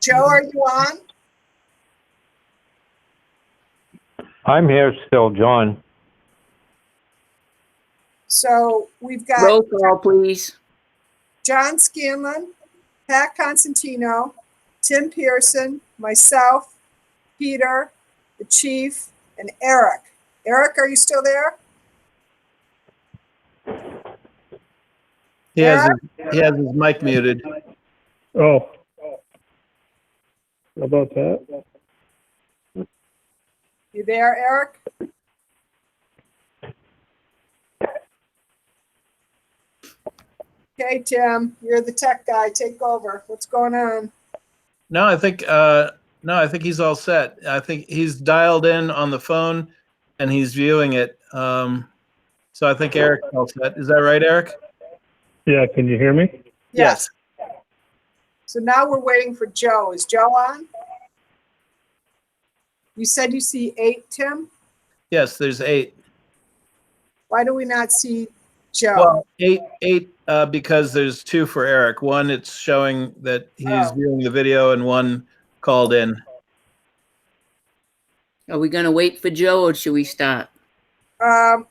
Joe, are you on? I'm here still, John. So we've got Roll call, please. John Scanlon, Pat Constantino, Tim Pearson, myself, Peter, the chief, and Eric. Eric, are you still there? He has his mic muted. Oh. How about that? You there, Eric? Okay, Tim, you're the tech guy. Take over. What's going on? No, I think he's all set. I think he's dialed in on the phone and he's viewing it. So I think Eric's all set. Is that right, Eric? Yeah, can you hear me? Yes. So now we're waiting for Joe. Is Joe on? You said you see 8, Tim? Yes, there's 8. Why do we not see Joe? Well, 8 because there's 2 for Eric. One, it's showing that he's viewing the video, and one called in. Are we going to wait for Joe or should we start? Let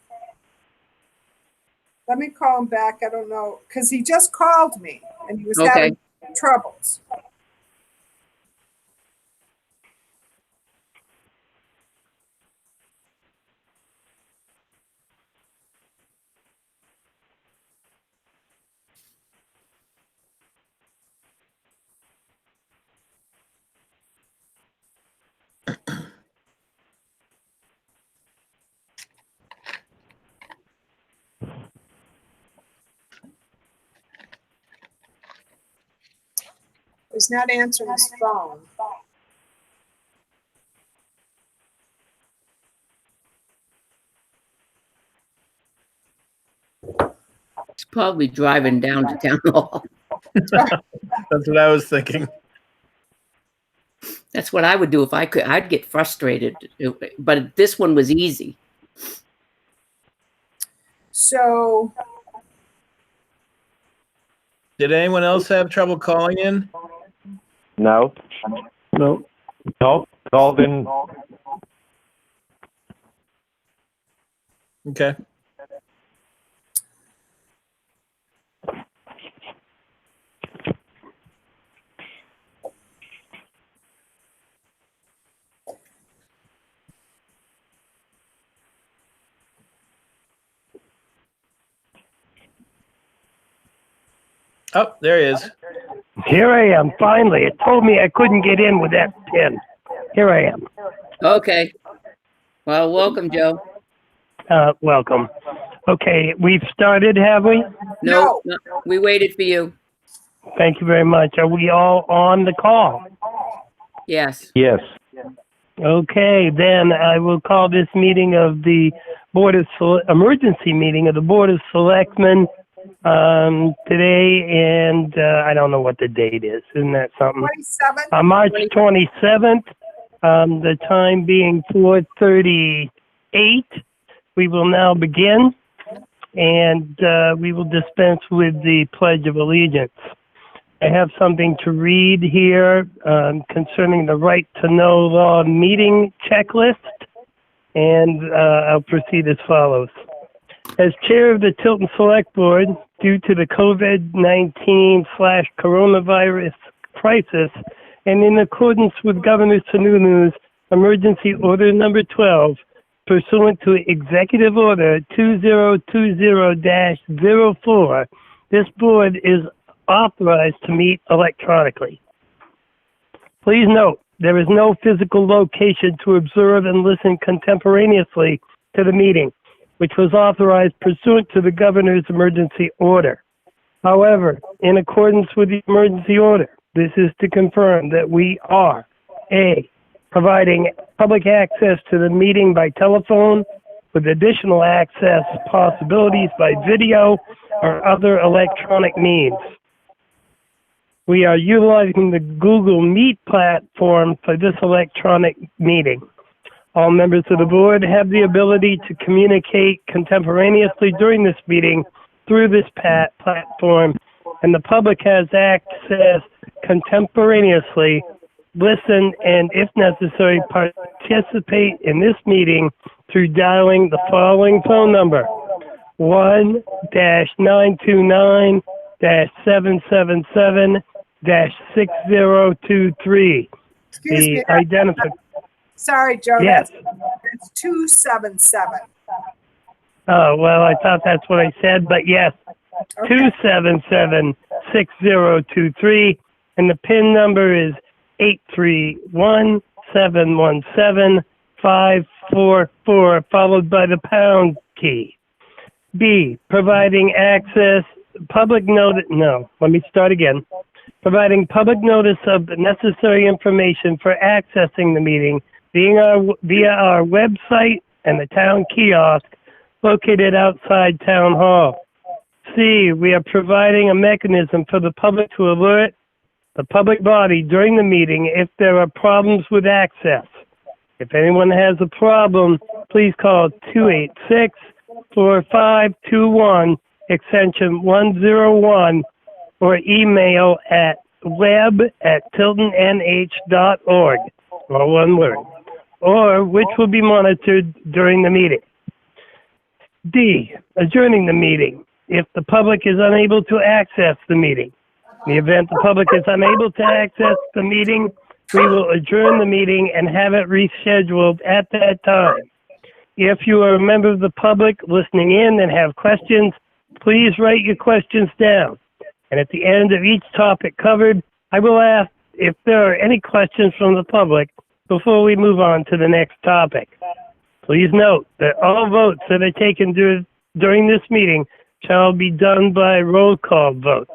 me call him back. I don't know, because he just called me and he was having troubles. He's not answering his phone. He's probably driving down to town hall. That's what I was thinking. That's what I would do if I could. I'd get frustrated, but this one was easy. So, Did anyone else have trouble calling in? No. No. No, called in. Okay. Oh, there he is. Here I am, finally. It told me I couldn't get in with that pin. Here I am. Okay. Well, welcome, Joe. Welcome. Okay, we've started, have we? No, we waited for you. Thank you very much. Are we all on the call? Yes. Yes. Okay, then I will call this meeting of the emergency meeting of the Board of Selectmen today, and I don't know what the date is. Isn't that something? 27th? March 27th, the time being 4:38. We will now begin, and we will dispense with the Pledge of Allegiance. I have something to read here concerning the Right to Know Law meeting checklist, and I'll proceed as follows. As chair of the Tilton Select Board, due to the COVID-19/coronavirus crisis, and in accordance with Governor Sununu's Emergency Order Number 12, pursuant to Executive Order 2020-04, this board is authorized to meet electronically. Please note, there is no physical location to observe and listen contemporaneously to the meeting, which was authorized pursuant to the governor's emergency order. However, in accordance with the emergency order, this is to confirm that we are A, providing public access to the meeting by telephone with additional access possibilities by video or other electronic means. We are utilizing the Google Meet platform for this electronic meeting. All members of the board have the ability to communicate contemporaneously during this meeting through this platform and the public has access contemporaneously, listen, and if necessary, participate in this meeting through dialing the following phone number: 1-929-777-6023. Excuse me. The identification. Sorry, Joe. Yes. That's 277. Oh, well, I thought that's what I said, but yes, Okay. 277-6023, and the PIN number is 831-717-544, followed by the pound key. B, providing access, public notice, no, let me start again. Providing public notice of the necessary information for accessing the meeting via our website and the town kiosk located outside Town Hall. C, we are providing a mechanism for the public to alert the public body during the meeting if there are problems with access. If anyone has a problem, please call 286-4521, extension 101, or email at web@tiltonnh.org, all one word, or which will be monitored during the meeting. D, adjourning the meeting if the public is unable to access the meeting. In the event the public is unable to access the meeting, we will adjourn the meeting and have it rescheduled at that time. If you are a member of the public listening in and have questions, please write your questions down. And at the end of each topic covered, I will ask if there are any questions from the public before we move on to the next topic. Please note that all votes that are taken during this meeting shall be done by roll call vote.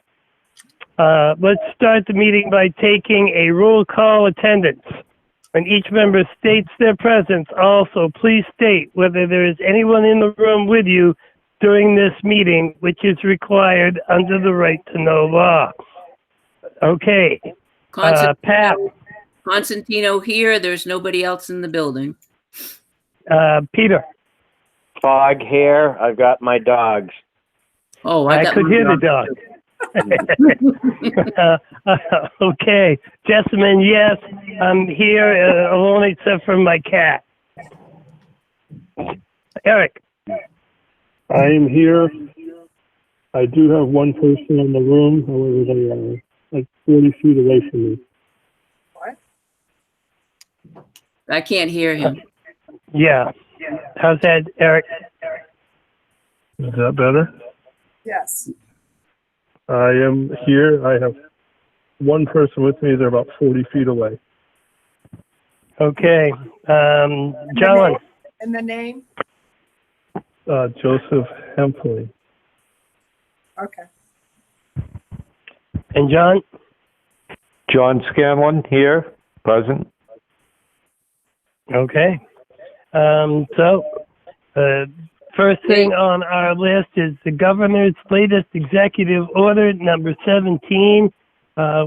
Let's start the meeting by taking a roll call attendance. When each member states their presence, also please state whether there is anyone in the room with you during this meeting, which is required under the right to know law. Okay, Pat, Constantino here. There's nobody else in the building. Peter. fog here. I've got my dogs. Oh, I got could my hear the dog. dog. Okay, Jessamine, yes, I'm here alone except for my cat. Eric. I am here. I do have one person in the room, however, they are like 40 feet away from me. I can't hear him. Yeah. How's that, Eric? Is that better? Yes. I am here. I have one person with me. They're about 40 feet away. Okay. John. And the name? Joseph Hempley. Okay. And John? John Scanlon here, present. Okay. First thing on our list is the governor's latest executive order, number 17,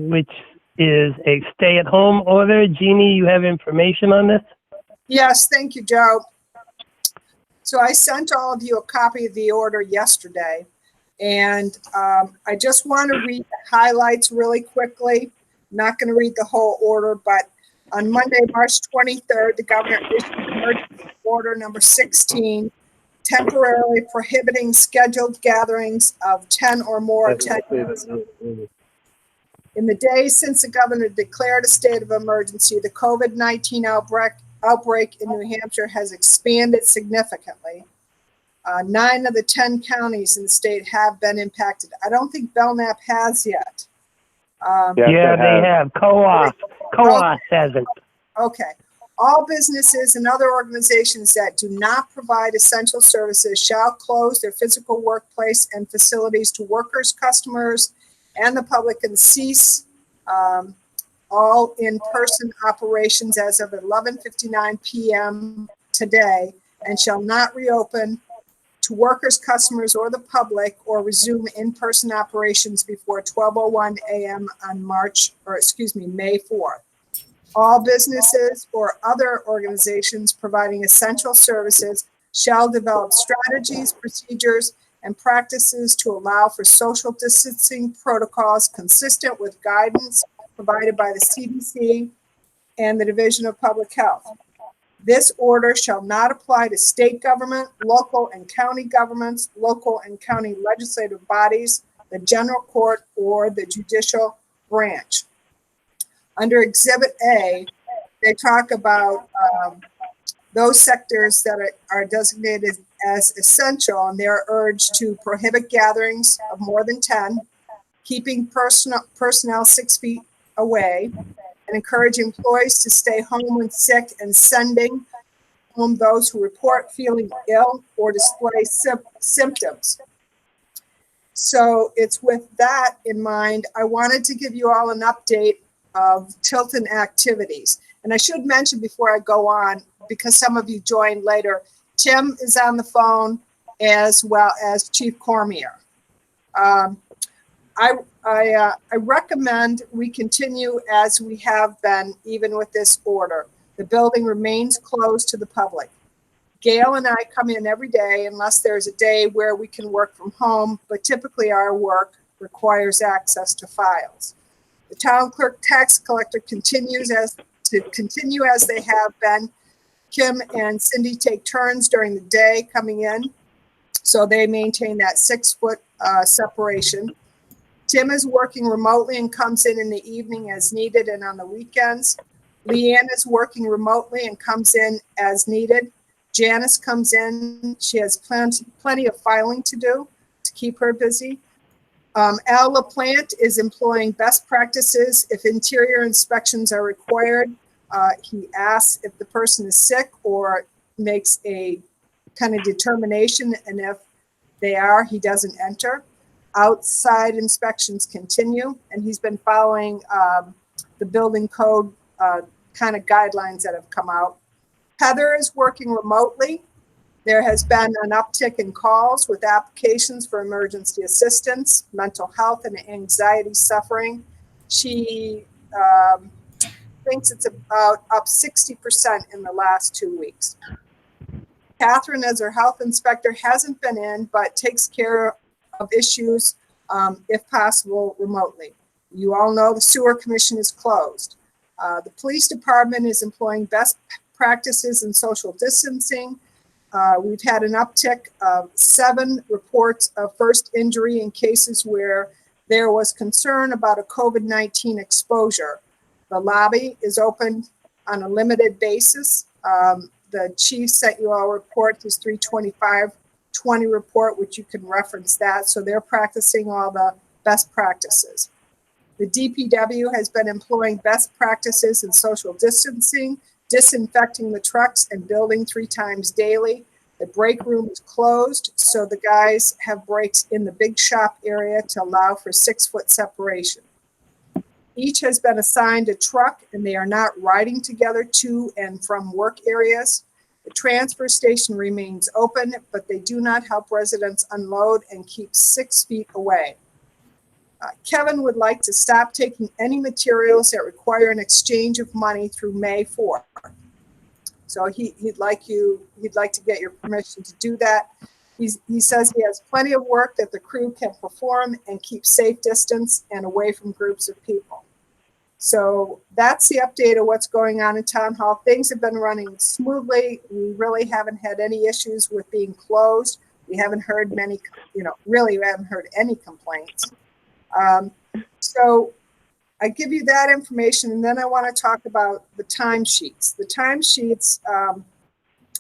which is a stay-at-home order. Jeannie, you have information on this? Yes, thank you, Joe. So I sent all of you a copy of the order yesterday, and I just want to read the highlights really quickly. I'm not going to read the whole order, but on Monday, March 23rd, the governor issued emergency order number 16, temporarily prohibiting scheduled gatherings of 10 or more attendees. In the days since the governor declared a state of emergency, the COVID-19 outbreak in New Hampshire has expanded significantly. 9 of the 10 counties in the state have been impacted. I don't think Belknap has yet. Yeah, they have. Coas hasn't. Okay. All businesses and other organizations that do not provide essential services shall close their physical workplace and facilities to workers, customers, and the public, and cease all in-person operations as of 11:59 p.m. today, and shall not reopen to workers, customers, or the public, or resume in-person operations before 12:01 a.m. on May 4th. All businesses or other organizations providing essential services shall develop strategies, procedures, and practices to allow for social distancing protocols consistent with guidance provided by the CDC and the Division of Public Health. This order shall not apply to state government, local and county governments, local and county legislative bodies, the general court, or the judicial branch. Under Exhibit A, they talk about those sectors that are designated as essential, and they're urged to prohibit gatherings of more than 10, keeping personnel 6 feet away, and encourage employees to stay home when sick, and sending home those who report feeling ill or display symptoms. So it's with that in mind, I wanted to give you all an update of Tilton activities. And I should mention before I go on, because some of you joined later, Tim is on the phone as well as Chief Cormier. I recommend we continue as we have been, even with this order. The building remains closed to the public. Gail and I come in every day unless there's a day where we can work from home, but typically our work requires access to files. The town clerk tax collector continues as they have been. Kim and Cindy take turns during the day coming in, so they maintain that 6-foot separation. Tim is working remotely and comes in the evening as needed and on the weekends. Leanne is working remotely and comes in as needed. Janice comes in. She has plenty of filing to do to keep her busy. Al LaPlante is employing best practices if interior inspections are required. He asks if the person is sick or makes a kind of determination, and if they are, he doesn't enter. Outside inspections continue, and he's been following the building code kind of guidelines that have come out. Heather is working remotely. There has been an uptick in calls with applications for emergency assistance, mental health, and anxiety suffering. She thinks it's about up 60% in the last 2 weeks. Catherine, as her health inspector, hasn't been in, but takes care of issues, if possible, remotely. You all know the sewer commission is closed. The police department is employing best practices in social distancing. We've had an uptick of 7 reports of first injury in cases where there was concern about a COVID-19 exposure. The lobby is open on a limited basis. The chief sent you all a report, his 325-20 report, which you can reference that. So they're practicing all the best practices. The DPW has been employing best practices in social distancing, disinfecting the trucks and building 3 times daily. The break room is closed, so the guys have breaks in the big shop area to allow for 6-foot separation. Each has been assigned a truck, and they are not riding together to and from work areas. The transfer station remains open, but they do not help residents unload and keep 6 feet away. Kevin would like to stop taking any materials that require an exchange of money through May 4th. So he'd like to get your permission to do that. He says he has plenty of work that the crew can perform and keep safe distance and away from groups of people. So that's the update of what's going on in Town Hall. Things have been running smoothly. We really haven't had any issues with being closed. We haven't heard many, really we haven't heard any complaints. So I give you that information, and then I want to talk about the timesheets. The timesheets,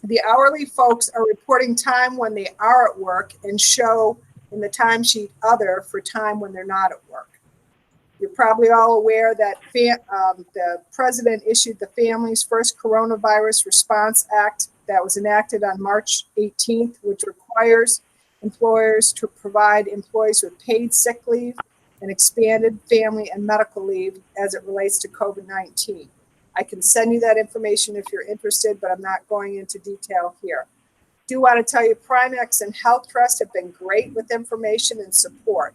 the hourly folks are reporting time when they are at work and show in the timesheet other for time when they're not at work. You're probably all aware that the president issued the Families First Coronavirus Response Act that was enacted on March 18th, which requires employers to provide employees with paid sick leave and expanded family and medical leave as it relates to COVID-19. I can send you that information if you're interested, but I'm not going into detail here. I do want to tell you Primex and Health Trust have been great with information and support.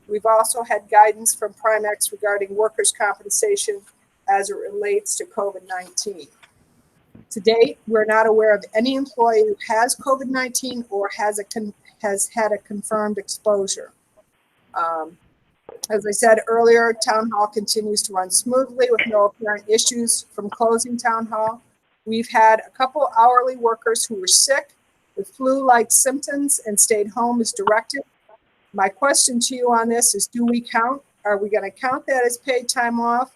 We've also had guidance from Primex regarding workers' compensation as it relates to COVID-19. To date, we're not aware of any employee who has COVID-19 or has had a confirmed exposure. As I said earlier, Town Hall continues to run smoothly with no apparent issues from closing Town Hall. We've had a couple hourly workers who were sick with flu-like symptoms and stayed home as directed. My question to you on this is, are we going to count that as paid time off?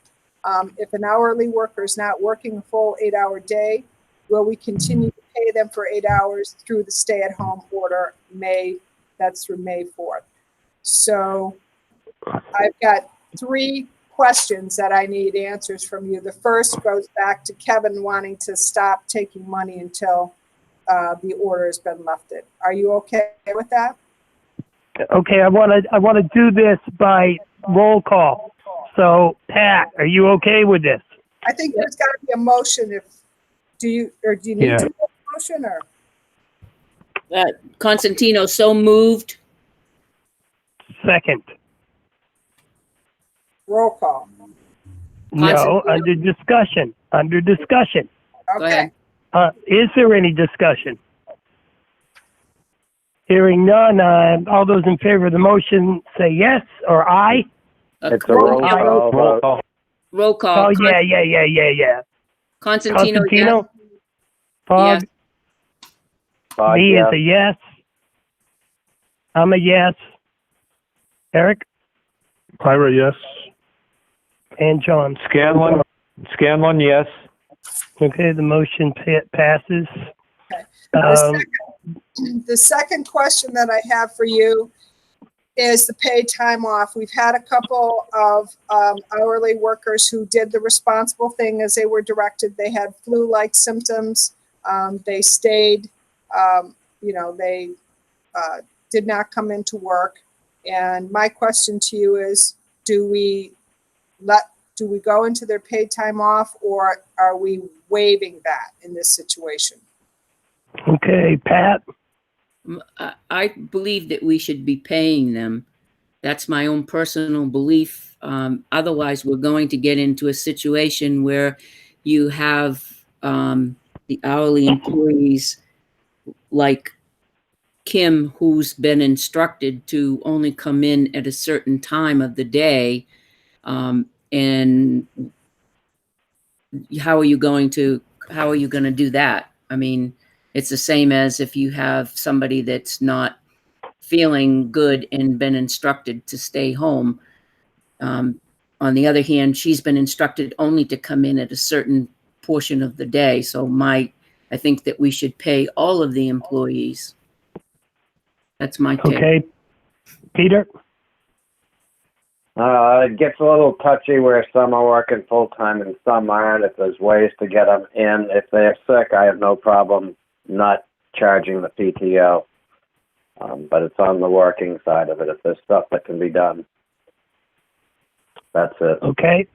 If an hourly worker is not working a full 8-hour day, will we continue to pay them for 8 hours through the stay-at-home order that's through May 4th? So I've got 3 questions that I need answers from you. The first goes back to Kevin wanting to stop taking money until the order has been lifted. Are you okay with that? Okay, I want to do this by roll call. So, Pat, are you okay with this? I think there's got to be a motion. Do you need to make a motion or? Constantino, so moved. Second. Roll call. No, under discussion. Under discussion. Go Okay. ahead. Is there any discussion? Hearing none, all those in favor of the motion say yes or aye. It's a roll call vote. Roll call. Oh, yeah. Constantino, Constantino? Fogg? Yes. Fogg, Me is yes. a yes. I'm a yes. Eric? Ira, yes. And John? Scanlon, yes. Okay, the motion passes. The second question that I have for you is the paid time off. We've had a couple of hourly workers who did the responsible thing as they were directed. They had flu-like symptoms. They stayed, they did not come into work. And my question to you is, do we go into their paid time off, or are we waiving that in this situation? Okay, Pat? I believe that we should be paying them. That's my own personal belief. Otherwise, we're going to get into a situation where you have the hourly employees like Kim, who's been instructed to only come in at a certain time of the day. And how are you going to do that? I mean, it's the same as if you have somebody that's not feeling good and been instructed to stay home. On the other hand, she's been instructed only to come in at a certain portion of the day. So I think that we should pay all of the employees. That's my take. Okay. Peter? It gets a little touchy where some are working full-time and some aren't. If there's ways to get them in. If they're sick, I have no problem not charging the PTO. But it's on the working side of it. If there's stuff that can be done. That's it. Okay.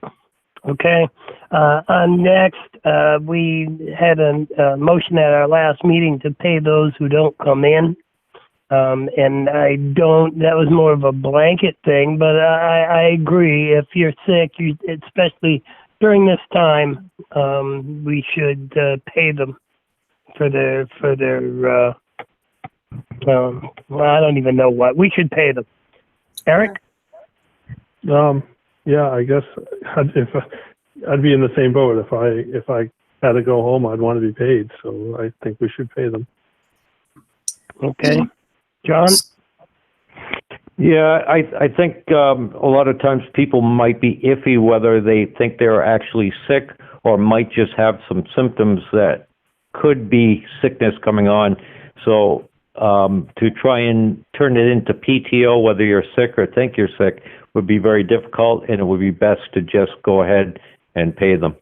Next, we had a motion at our last meeting to pay those who don't come in. And that was more of a blanket thing, but I agree. If you're sick, especially during this time, we should pay them for their I don't even know what. We should pay them. Eric? Yeah, I guess I'd be in the same boat. If I had to go home, I'd want to be paid. So I think we should pay them. Okay. John? Yeah, I think a lot of times people might be iffy whether they think they're actually sick or might just have some symptoms that could be sickness coming on. So to try and turn it into PTO, whether you're sick or think you're sick, would be very difficult, and it would be best to just go ahead and pay them.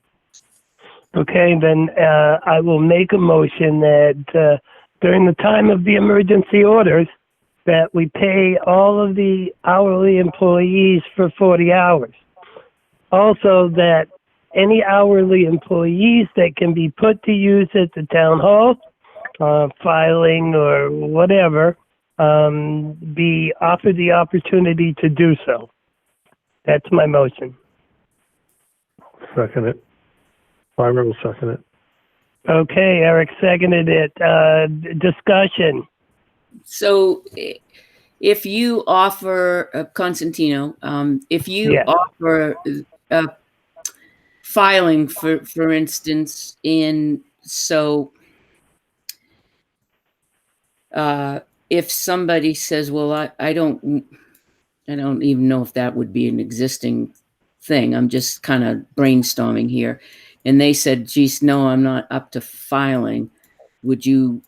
Okay, then I will make a motion that during the time of the emergency orders, that we pay all of the hourly employees for 40 hours. Also, that any hourly employees that can be put to use at the town hall, filing or whatever, be offered the opportunity to do so. That's my motion. Second it. Ira will second it. Okay, Eric seconded it. Discussion. So if you offer, Constantino, if you Yeah. offer filing, for instance, if somebody says, well, I don't even know if that would be an existing thing. I'm just kind of brainstorming here. And they said, geez, no, I'm not up to filing. Would you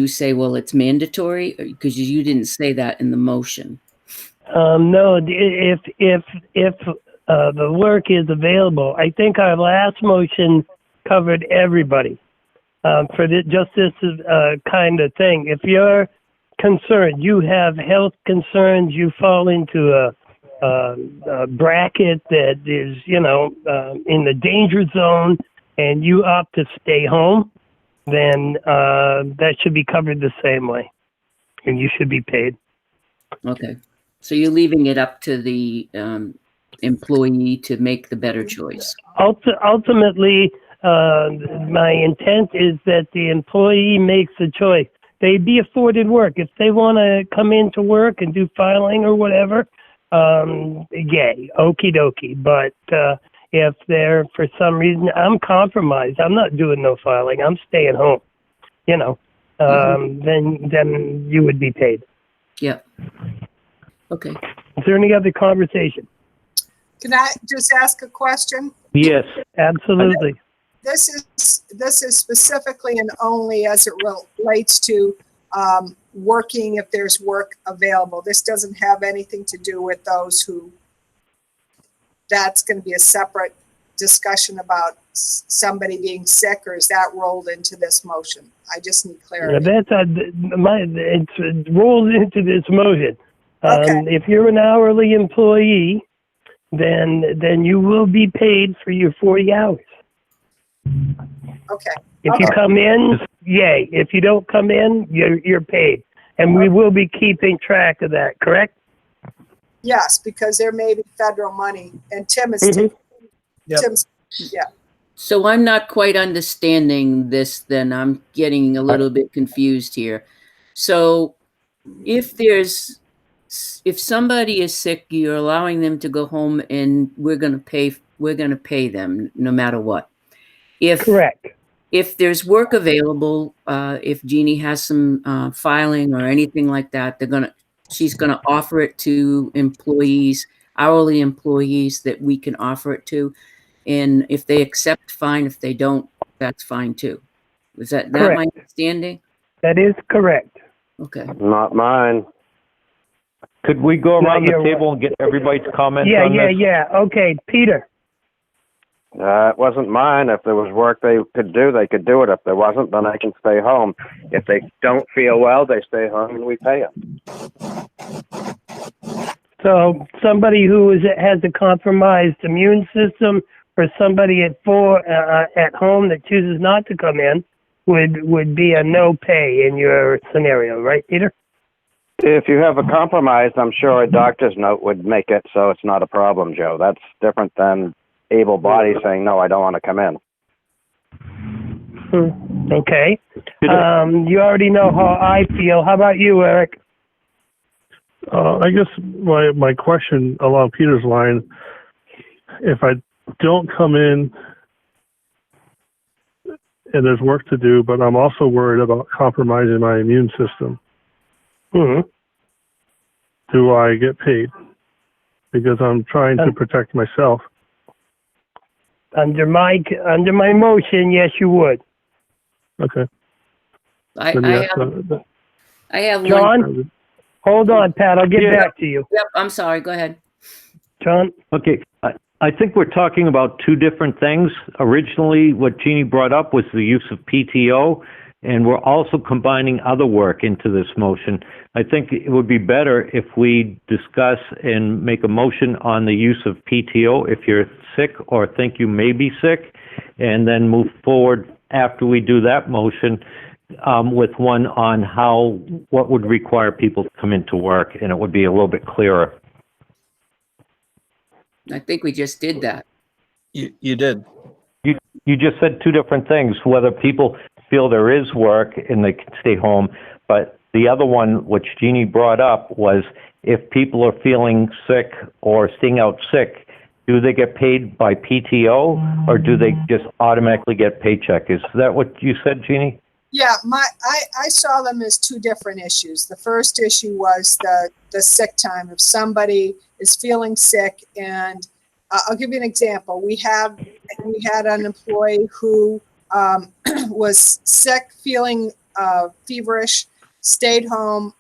say, well, it's mandatory? Because you didn't say that in the motion. No, if the work is available, I think our last motion covered everybody for just this kind of thing. If you're concerned, you have health concerns, you fall into a bracket that is, in the danger zone, and you opt to stay home, then that should be covered the same way, and you should be paid. Okay. So you're leaving it up to the employee to make the better choice. Ultimately, my intent is that the employee makes a choice. They be afforded work. If they want to come into work and do filing or whatever, yay, okie dokie. But if they're, for some reason, I'm compromised, I'm not doing no filing, I'm staying home, then you would be paid. Yeah. Okay. Is there any other conversation? Can I just ask a question? Yes. Absolutely. This is specifically and only as it relates to working if there's work available. This doesn't have anything to do with those who, that's going to be a separate discussion about somebody being sick, or is that rolled into this motion? I just need clarity. It's rolled into this motion. Okay. If you're an hourly employee, then you will be paid for your 40 hours. Okay. If you come in, yay. If you don't come in, you're paid. And we will be keeping track of that, correct? Yes, because there may be federal money, and Tim is Yep. Tim's, yeah. So I'm not quite understanding this then. I'm getting a little bit confused here. So if somebody is sick, you're allowing them to go home and we're going to pay them no matter what. Correct. If there's work available, if Jeannie has some filing or anything like that, she's gonna offer it to employees, hourly employees that we can offer it to. And if they accept, fine. If they don't, that's fine too. Is that my understanding? That is correct. Okay. Not mine. Could we go around the you're table and get everybody's comments Yeah, on this? yeah. Okay, Peter. It wasn't mine. If there was work they could do, they could do it. If there wasn't, then I can stay home. If they don't feel well, they stay home and we pay them. So somebody who has a compromised immune system, or somebody at home that chooses not to come in, would be a no pay in your scenario, right, Peter? If you have a compromise, I'm sure a doctor's note would make it so it's not a problem, Joe. That's different than able body saying, no, I don't want to come in. Okay. You already know how I feel. How about you, Eric? I guess my question along Peter's line, if I don't come in and there's work to do, but I'm also worried about compromising my immune system, do I get paid? Because I'm trying to protect myself. Under my motion, yes, you would. Okay. I have John? one. Hold on, Pat. I'll get back to you. Yep. I'm sorry. Go ahead. John? Okay. I think we're talking about two different things. Originally, what Jeannie brought up was the use of PTO, and we're also combining other work into this motion. I think it would be better if we discuss and make a motion on the use of PTO if you're sick or think you may be sick, and then move forward after we do that motion with one on what would require people to come into work, and it would be a little bit clearer. I think we just did that. You did. you just said two different things, whether people feel there is work and they can stay home. But the other one, which Jeannie brought up, was if people are feeling sick or staying out sick, do they get paid by PTO or do they just automatically get paycheck? Is that what you said, Jeannie? Yeah, I saw them as two different issues. The first issue was the sick time. If somebody is feeling sick, and I'll give you an example. We had an employee who was sick, feeling feverish, stayed home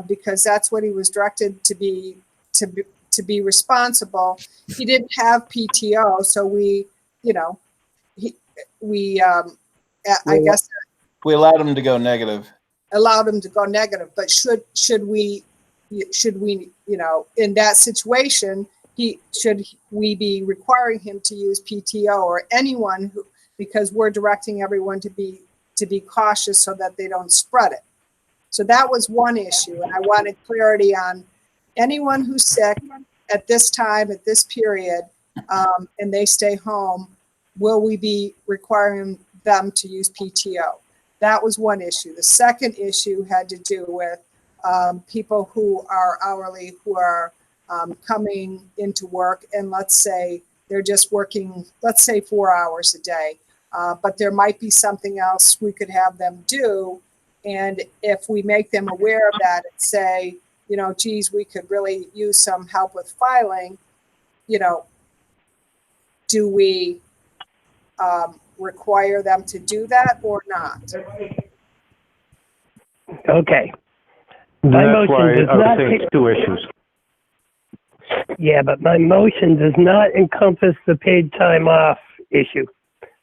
because that's what he was directed to be responsible. He didn't have PTO, so we I guess We allowed him to go negative. allowed him to go negative. But should we in that situation, should we be requiring him to use PTO, or anyone who, because we're directing everyone to be cautious so that they don't spread it. So that was one issue, and I wanted clarity on anyone who's sick at this time, at this period, and they stay home, will we be requiring them to use PTO? That was one issue. The second issue had to do with people who are hourly, who are coming into work, and let's say they're just working, let's say 4 hours a day, but there might be something else we could have them do. And if we make them aware of that and say, geez, we could really use some help with filing, do we require them to do that or not? Okay. My That's motion why does I was not saying it's two issues. Yeah, but my motion does not encompass the paid time off issue.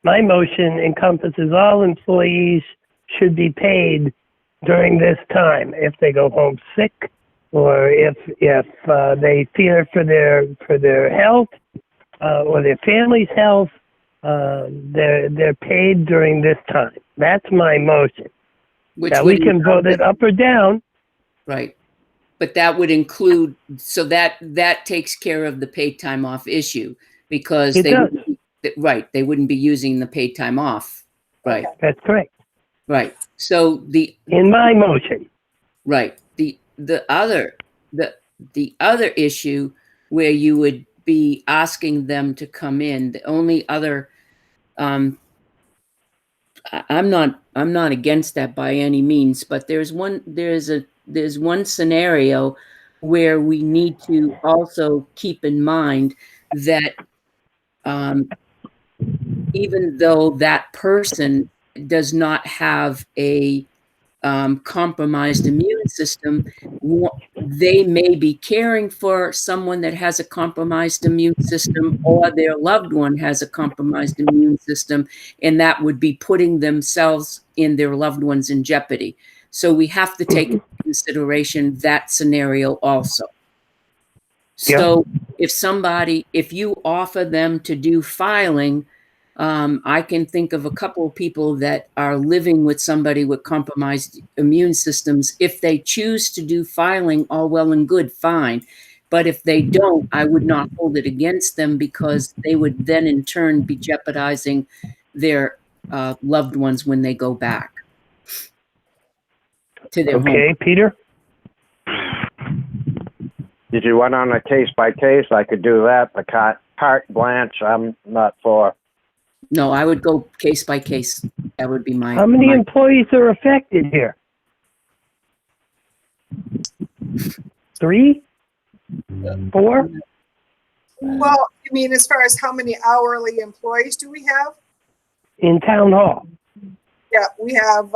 My motion encompasses all employees should be paid during this time if they go home sick, or if they fear for their health or their family's health. They're paid during this time. That's my motion. Now we can vote it up or down. Right. But that would include, so that takes care of the paid time off issue, because they wouldn't be using the paid time off. Right. Okay. That's correct. Right. So in my motion. Right. The other issue where you would be asking them to come in, the only other I'm not against that by any means, but there's one scenario where we need to also keep in mind that even though that person does not have a compromised immune system, they may be caring for someone that has a compromised immune system, or their loved one has a compromised immune system, and that would be putting themselves and their loved ones in jeopardy. So we have to take into consideration that scenario also. So if you offer them to do filing, I can think of a couple of people that are living with somebody with compromised immune systems. If they choose to do filing, all well and good, fine. But if they don't, I would not hold it against them, because they would then in turn be jeopardizing their loved ones when they go back to their home. Okay, Peter? Did you want on a case by case? I could do that. The carte blanche, I'm not for. No, I would go case by case. That would be my. How many employees are affected here? 3? 4? Well, you mean as far as how many hourly employees do we have? In town hall. Yeah, we have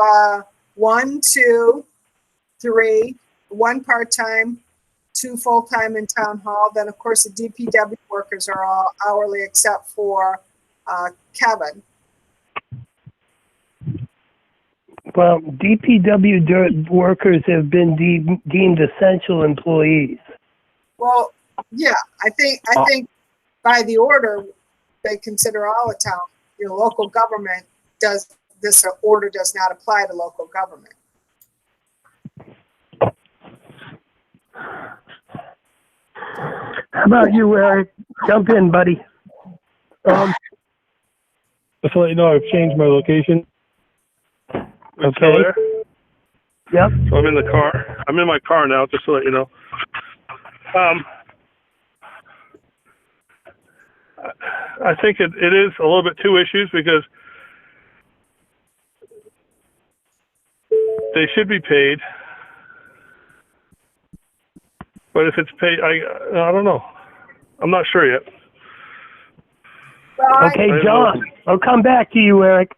1, 2, 3, 1 part-time, 2 full-time in town hall. Then, of course, the DPW workers are all hourly except for Kevin. Well, DPW workers have been deemed essential employees. Well, yeah, I think by the order, they consider all the town, local government does, this order does not apply to local government. How about you, Eric? Jump in, buddy. Just to let you know, I've changed my location. Okay. Still there? Yep. So I'm in the car. I'm in my car now, just to let you know. I think it is a little bit two issues because they should be paid. But if it's paid, I don't know. I'm not sure yet. Well, Okay, John. I'll come back to you, Eric.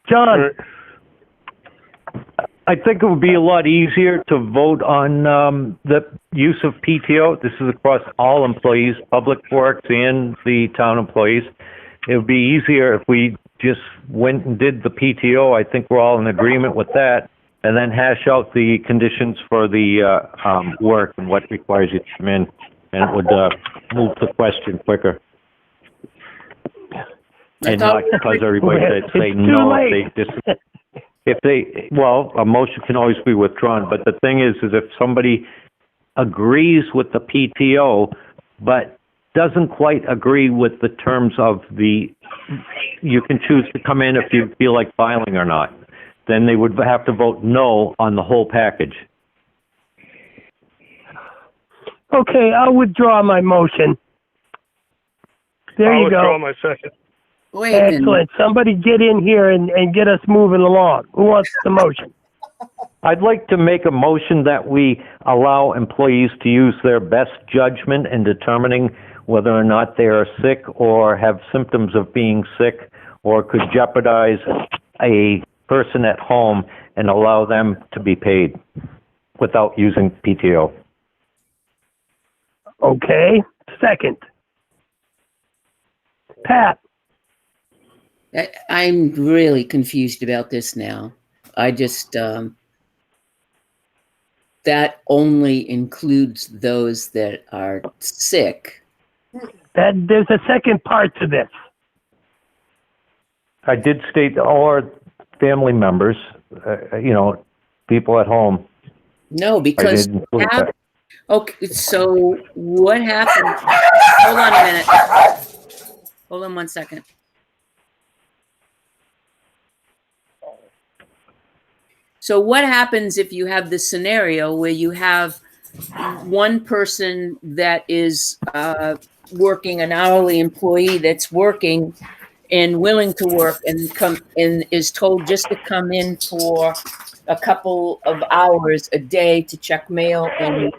John. All right. I think it would be a lot easier to vote on the use of PTO. This is across all employees, public works and the town employees. It would be easier if we just went and did the PTO. I think we're all in agreement with that. And then hash out the conditions for the work and what requires you to come in. And it would move the question quicker. And not because everybody said say It's no. too late. If they, well, a motion can always be withdrawn, but the thing is if somebody agrees with the PTO, but doesn't quite agree with the terms of you can choose to come in if you feel like filing or not, then they would have to vote no on the whole package. Okay, I'll withdraw my motion. There I'll you withdraw go. my second. Wait a minute. Excellent. Somebody get in here and get us moving along. Who wants the motion? I'd like to make a motion that we allow employees to use their best judgment in determining whether or not they are sick or have symptoms of being sick or could jeopardize a person at home and allow them to be paid without using PTO. Okay. Second. Pat. I'm really confused about this now. I just, that only includes those that are sick. There's a second part to this. I did state all our family members, people at home. No, I because did include that. okay, so what happened? Hold on a minute. Hold on 1 second. So what happens if you have this scenario where you have one person that is working, an hourly employee that's working and willing to work and is told just to come in for a couple of hours a day to check mail and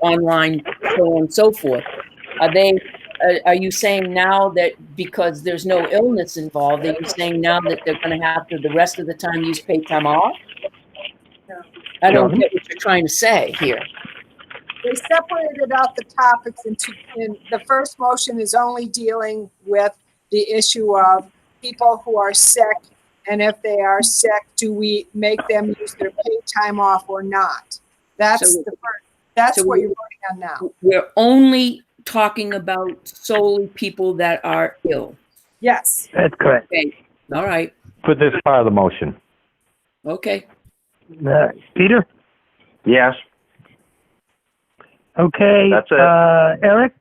online, so on and so forth? Are you saying now that because there's no illness involved, are you saying now that they're going to have to the rest of the time use paid time off? I don't get what you're trying to say here. they separated out the topics in the first motion is only dealing with the issue of people who are sick. And if they are sick, do we make them use their paid time off or not? That's what you're voting on now. We're only talking about solely people that are ill. Yes. That's correct. Okay. All right. For this part of the motion. Okay. Peter? Yes. Okay. That's it. Eric?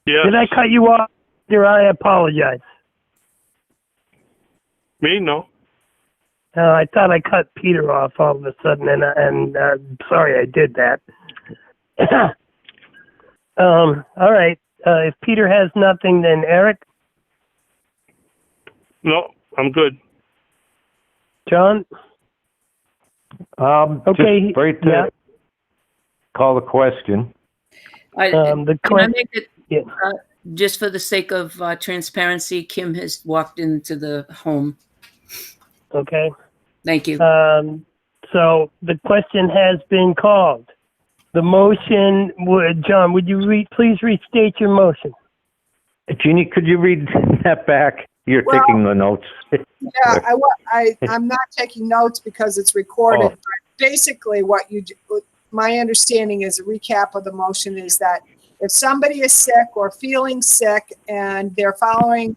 Yes. Did I cut you off? I apologize. Me? No. I thought I cut Peter off all of a sudden, and sorry I did that. All right. If Peter has nothing, then Eric? No, I'm good. John? Okay. Just right to call the question. The Can I make it, yeah. just for the sake of transparency, Kim has walked into the home. Okay. Thank you. So the question has been called. The motion, John, would you please restate your motion? Jeannie, could you read that back? You're taking the notes. Yeah, I'm not taking notes because it's recorded. Oh. But basically, my understanding is a recap of the motion is that if somebody is sick or feeling sick and they're following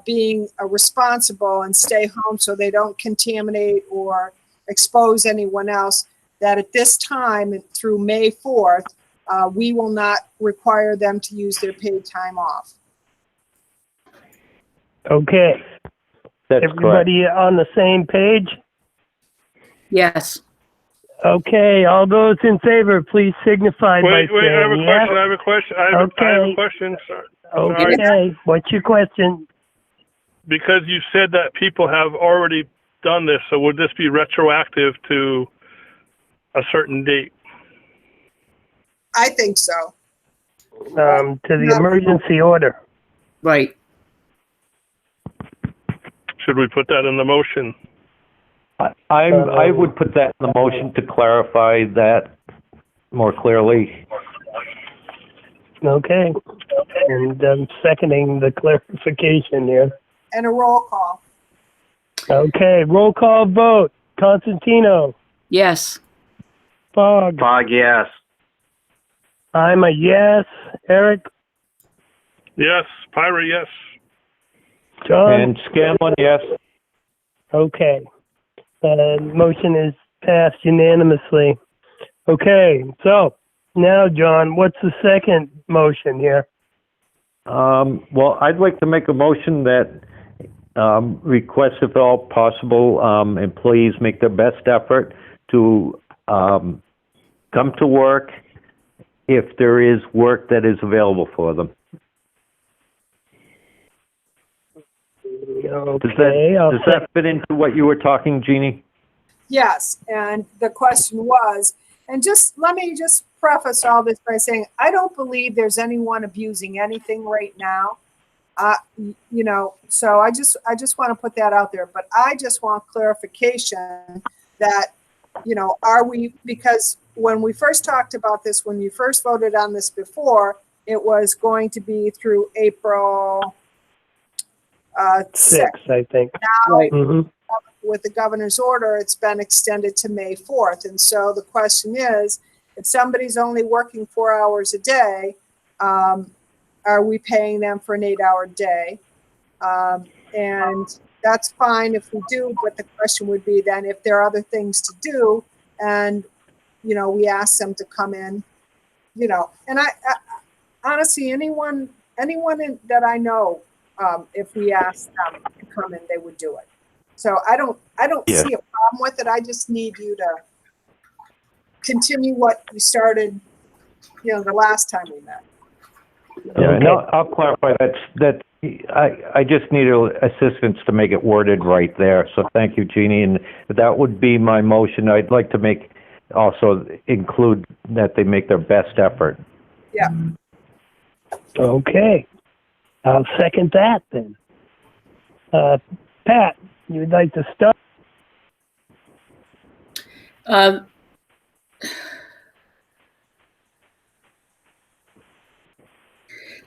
being responsible and stay home so they don't contaminate or expose anyone else, that at this time through May 4th, we will not require them to use their paid time off. Okay. That's correct. Everybody on the same page? Yes. Okay, all those in favor, please signify by Wait, I have a saying question. yes. I have a question. I have Okay. a question. Sorry. Okay, what's your question? Because you said that people have already done this, so would this be retroactive to a certain date? I think so. To the emergency order. Right. Should we put that in the motion? I would put that in the motion to clarify that more clearly. Okay. And I'm seconding the clarification here. And a roll call. Okay, roll call vote. Constantino, Yes. Fogg, Fog, yes. I'm a yes. Eric, Yes. Pyra, yes. John, And Scanlon, yes. okay. Motion is passed unanimously. Okay, so now, John, what's the second motion here? Well, I'd like to make a motion that requests, if at all possible, employees make their best effort to come to work if there is work that is available for them. Okay, Does that fit into what you were talking, Jeannie? Yes, and the question was, and let me just preface all this by saying, I don't believe there's anyone abusing anything right now. So I just want to put that out there, but I just want clarification that, are we, because when we first talked about this, when you first voted on this before, it was going to be through April 6th. I think. Now, Right. Mm-hmm. with the governor's order, it's been extended to May 4th. And so the question is, if somebody's only working 4 hours a day, are we paying them for an 8-hour day? And that's fine if we do, but the question would be then if there are other things to do and, we ask them to come in, and I honestly, anyone that I know, if we asked them to come in, they would do it. So I don't Yeah. see a problem with it. I just need you to continue what you started, the last time we met. Yeah, Okay. no, I'll clarify that. I just need assistance to make it worded right there. So thank you, Jeannie. And that would be my motion. I'd like to also include that they make their best effort. Yeah. Okay. I'll second that then. Pat, you'd like to start?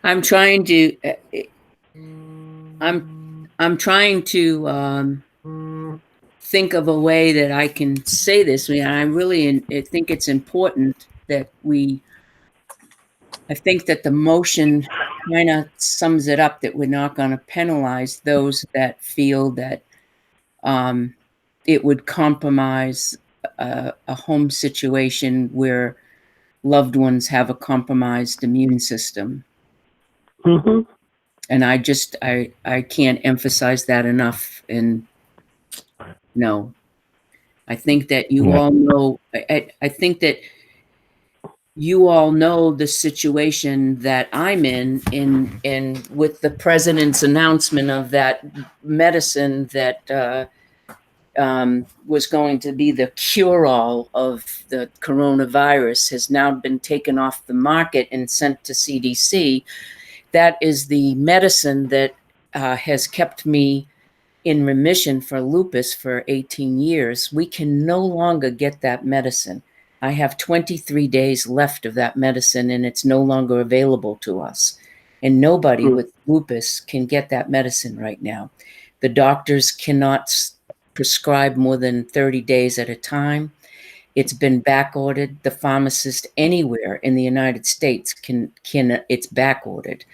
I'm trying to. I'm trying to think of a way that I can say this. I really think it's important that I think that the motion kind of sums it up, that we're not going to penalize those that feel that it would compromise a home situation where loved ones have a compromised immune system. Mm-hmm. And I can't emphasize that enough. And no, I think that you all know, I think that you all know the situation that I'm in with the president's announcement of that medicine that was going to be the cure-all of the coronavirus has now been taken off the market and sent to CDC. That is the medicine that has kept me in remission for lupus for 18 years. We can no longer get that medicine. I have 23 days left of that medicine, and it's no longer available to us. And nobody with lupus can get that medicine right now. The doctors cannot prescribe more than 30 days at a time. It's been back ordered. The pharmacist anywhere in the United States it's back ordered.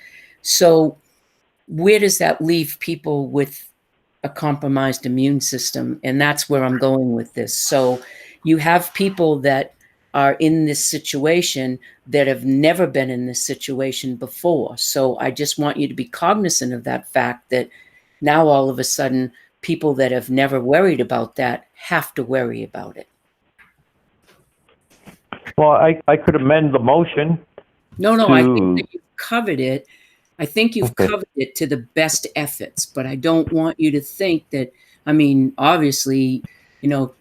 So where does that leave people with a compromised immune system? And that's where I'm going with this. So you have people that are in this situation that have never been in this situation before. So I just want you to be cognizant of that fact that Now, all of a sudden, people that have never worried about that have to worry about it. Well, I could amend the motion. No, I think to- that you've covered it. I think you've Okay. covered it to the best efforts, but I don't want you to think that, I mean, obviously, you know,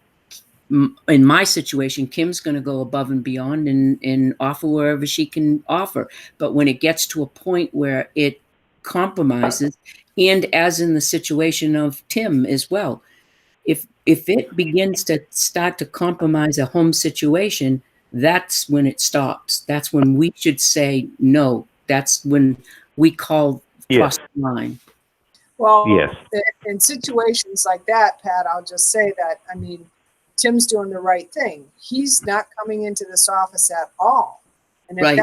in my situation, Kim's going to go above and beyond and offer wherever she can offer. But when it gets to a point where it compromises, and as in the situation of Tim as well, if it begins to start to compromise a home situation, that's when it stops. That's when we should say no. That's when we call cross the line. Well, Yes. in situations like that, Pat, I'll just say that, I mean, Tim's doing the right thing. He's not coming into this office at all. And if Right.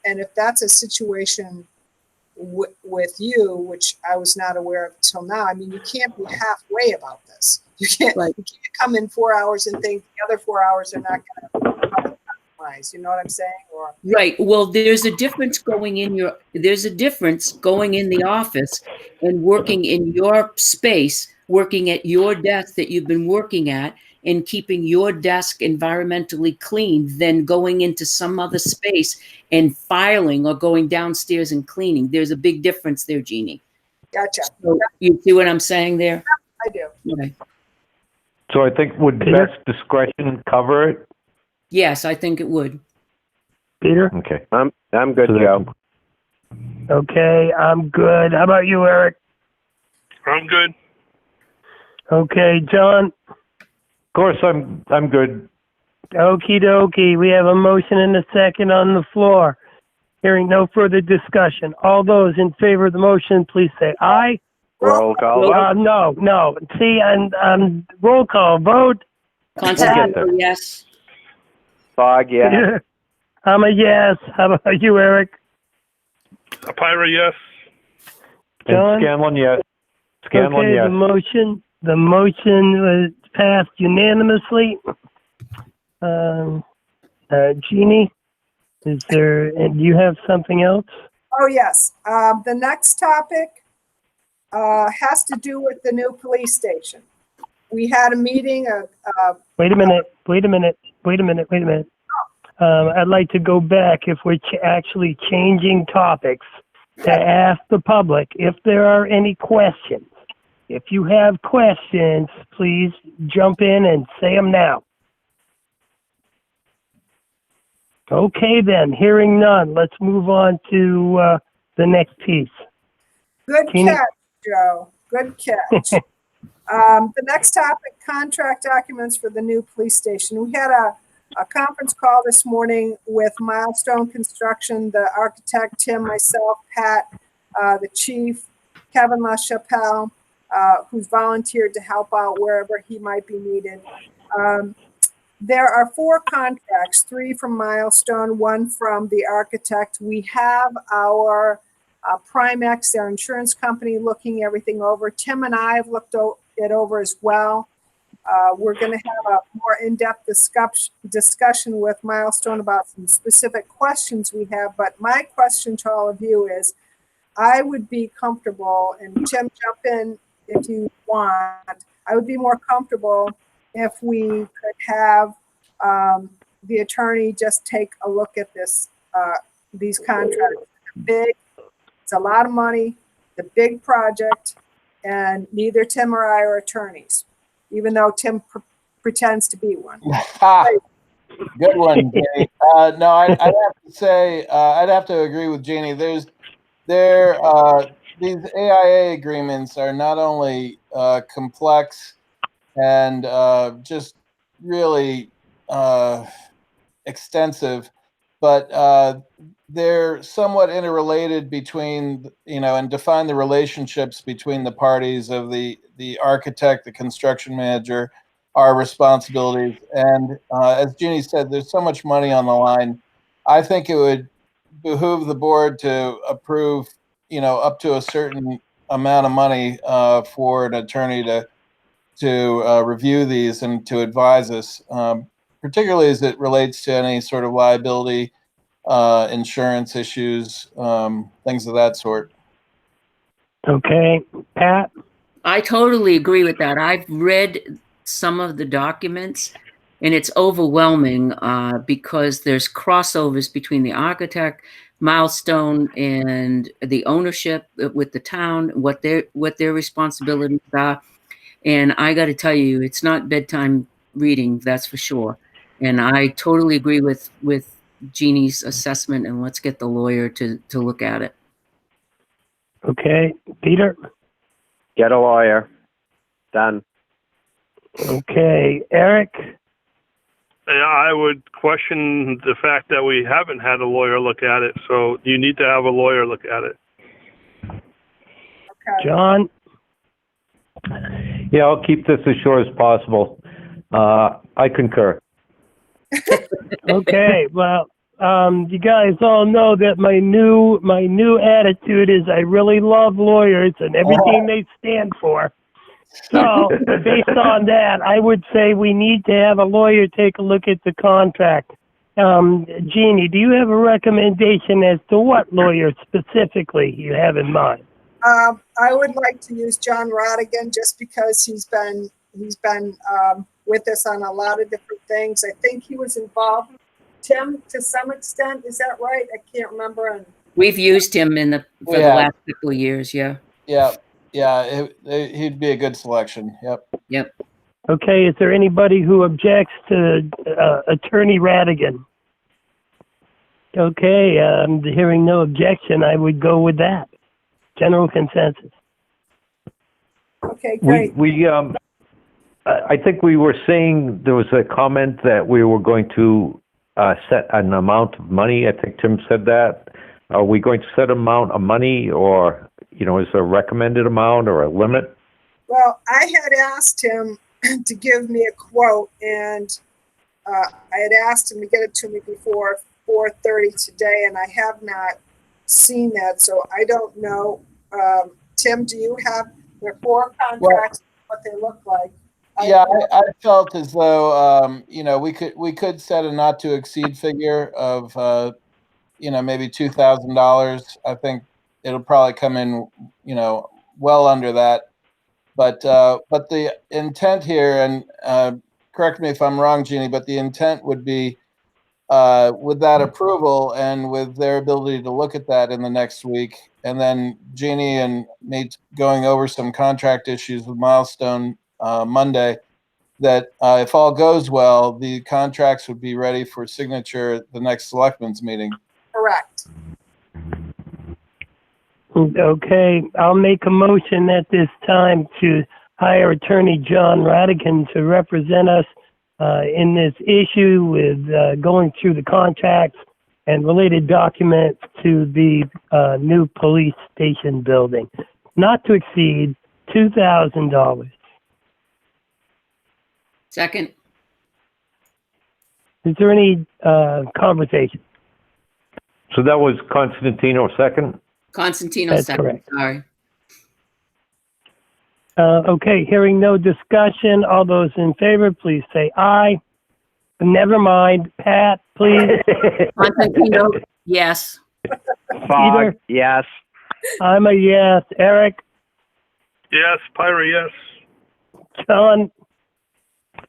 if that's a situation with you, which I was not aware of till now, I mean, you can't be halfway about this. You can't come in 4 hours and think the other 4 hours are not going to compromise. You know what I'm saying? Or Right. Well, there's a difference going in the office and working in your space, working at your desk that you've been working at and keeping your desk environmentally clean than going into some other space and filing or going downstairs and cleaning. There's a big difference there, Jeannie. gotcha. So you see what I'm saying there? I do. Okay. So I think would best discretion cover it? Yes, I think it would. Peter? Okay. I'm good, So Joe. Okay, I'm good. How about you, Eric? I'm good. Okay, John? Of course, I'm good. Okie dokie. We have a motion and a second on the floor. Hearing no further discussion. All those in favor of the motion, please say aye. Roll call vote. No. See, and roll call vote. Constable, yes. Fog, yeah. I'm a yes. How about you, Eric? A Pyra, yes. John? And Scanlon, yes. Scanlon, Okay, yes. the motion was passed unanimously. Jeannie, do you have something else? Oh, yes. The next topic has to do with the new police station. We had a meeting Wait a minute. I'd like to go back if we're actually changing topics to ask the public if there are any questions. If you have questions, please jump in and say them now. Okay, then, hearing none, let's move on to the next piece. Good Jeannie? catch, Joe. Good catch. The next topic, contract documents for the new police station. We had a conference call this morning with Milestone Construction, the architect, Tim, myself, Pat, the chief, Kevin LaChapelle, who's volunteered to help out wherever he might be needed. There are 4 contracts, 3 from Milestone, 1 from the architect. We have our Primex, their insurance company, looking everything over. Tim and I have looked it over as well. We're going to have a more in-depth discussion with Milestone about some specific questions we have. But my question to all of you is, I would be comfortable, and Tim, jump in if you want, I would be more comfortable if we could have the attorney just take a look at these contracts. Big, it's a lot of money, the big project, and neither Tim or I are attorneys, even though Tim pretends to be one. Good one, Jeannie. No, I'd have to say, I'd have to agree with Jeannie. These AIA agreements are not only complex and just really extensive, but they're somewhat interrelated between, and define the relationships between the parties of the architect, the construction manager, our responsibilities. And as Jeannie said, there's so much money on the line. I think it would behoove the board to approve, up to a certain amount of money for an attorney to review these and to advise us, particularly as it relates to any sort of liability, insurance issues, things of that sort. Okay, Pat? I totally agree with that. I've read some of the documents, and it's overwhelming because there's crossovers between the architect, Milestone, and the ownership with the town, what their responsibilities are. And I got to tell you, it's not bedtime reading, that's for sure. And I totally agree with Jeannie's assessment, and let's get the lawyer to look at it. Okay, Peter? Get a lawyer. Done. Okay, Eric? I would question the fact that we haven't had a lawyer look at it, so you need to have a lawyer look at it. Okay. John? Yeah, I'll keep this as short as possible. I concur. Okay, well, you guys all know that my new attitude is I really love lawyers and everything they stand for. So, based on that, I would say we need to have a lawyer take a look at the contract. Jeannie, do you have a recommendation as to what lawyer specifically you have in mind? I would like to use John Rodigan just because he's been with us on a lot of different things. I think he was involved, Tim, to some extent. Is that right? I can't remember. And We've used him for the last couple of years. Yeah. Yeah, he'd be a good selection. Yep. Okay, is there anybody who objects to Attorney Radigan? Okay, hearing no objection, I would go with that. General consensus. okay, great. I think we were saying there was a comment that we were going to set an amount of money. I think Tim said that. Are we going to set an amount of money, or, is there a recommended amount or a limit? Well, I had asked him to give me a quote, and I had asked him to get it to me before 4:30 today, and I have not seen that, so I don't know. Tim, do you have their 4 contracts, what they look like? Yeah, I felt as though we could set a not to exceed figure of maybe $2,000. I think it'll probably come in well under that. But the intent here, and correct me if I'm wrong, Jeannie, but the intent would be with that approval and with their ability to look at that in the next week, and then Jeannie and me going over some contract issues with Milestone Monday, that if all goes well, the contracts would be ready for signature at the next Selectmen's meeting. Correct. Okay, I'll make a motion at this time to hire Attorney John Radigan to represent us in this issue with going through the contracts and related documents to the new police station building, not to exceed $2,000. Second. Is there any conversation? So that was Constantino second? Constantino That's second. correct. Sorry. Okay, hearing no discussion, all those in favor, please say aye. Never mind. Pat, please. Constantino, yes. Peter? Yes. I'm a yes. Eric? Yes, Pyra, yes. John?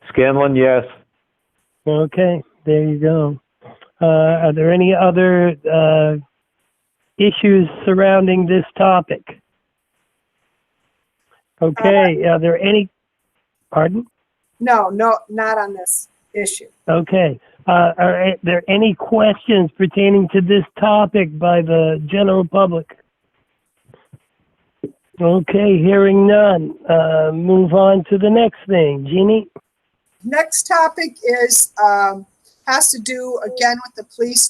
Scanlon, yes. Okay, there you go. Are there any other issues surrounding this topic? Okay, are there any, pardon? No, not on this issue. Okay, are there any questions pertaining to this topic by the general public? Okay, hearing none. Move on to the next thing. Jeannie? Next topic is has to do again with the police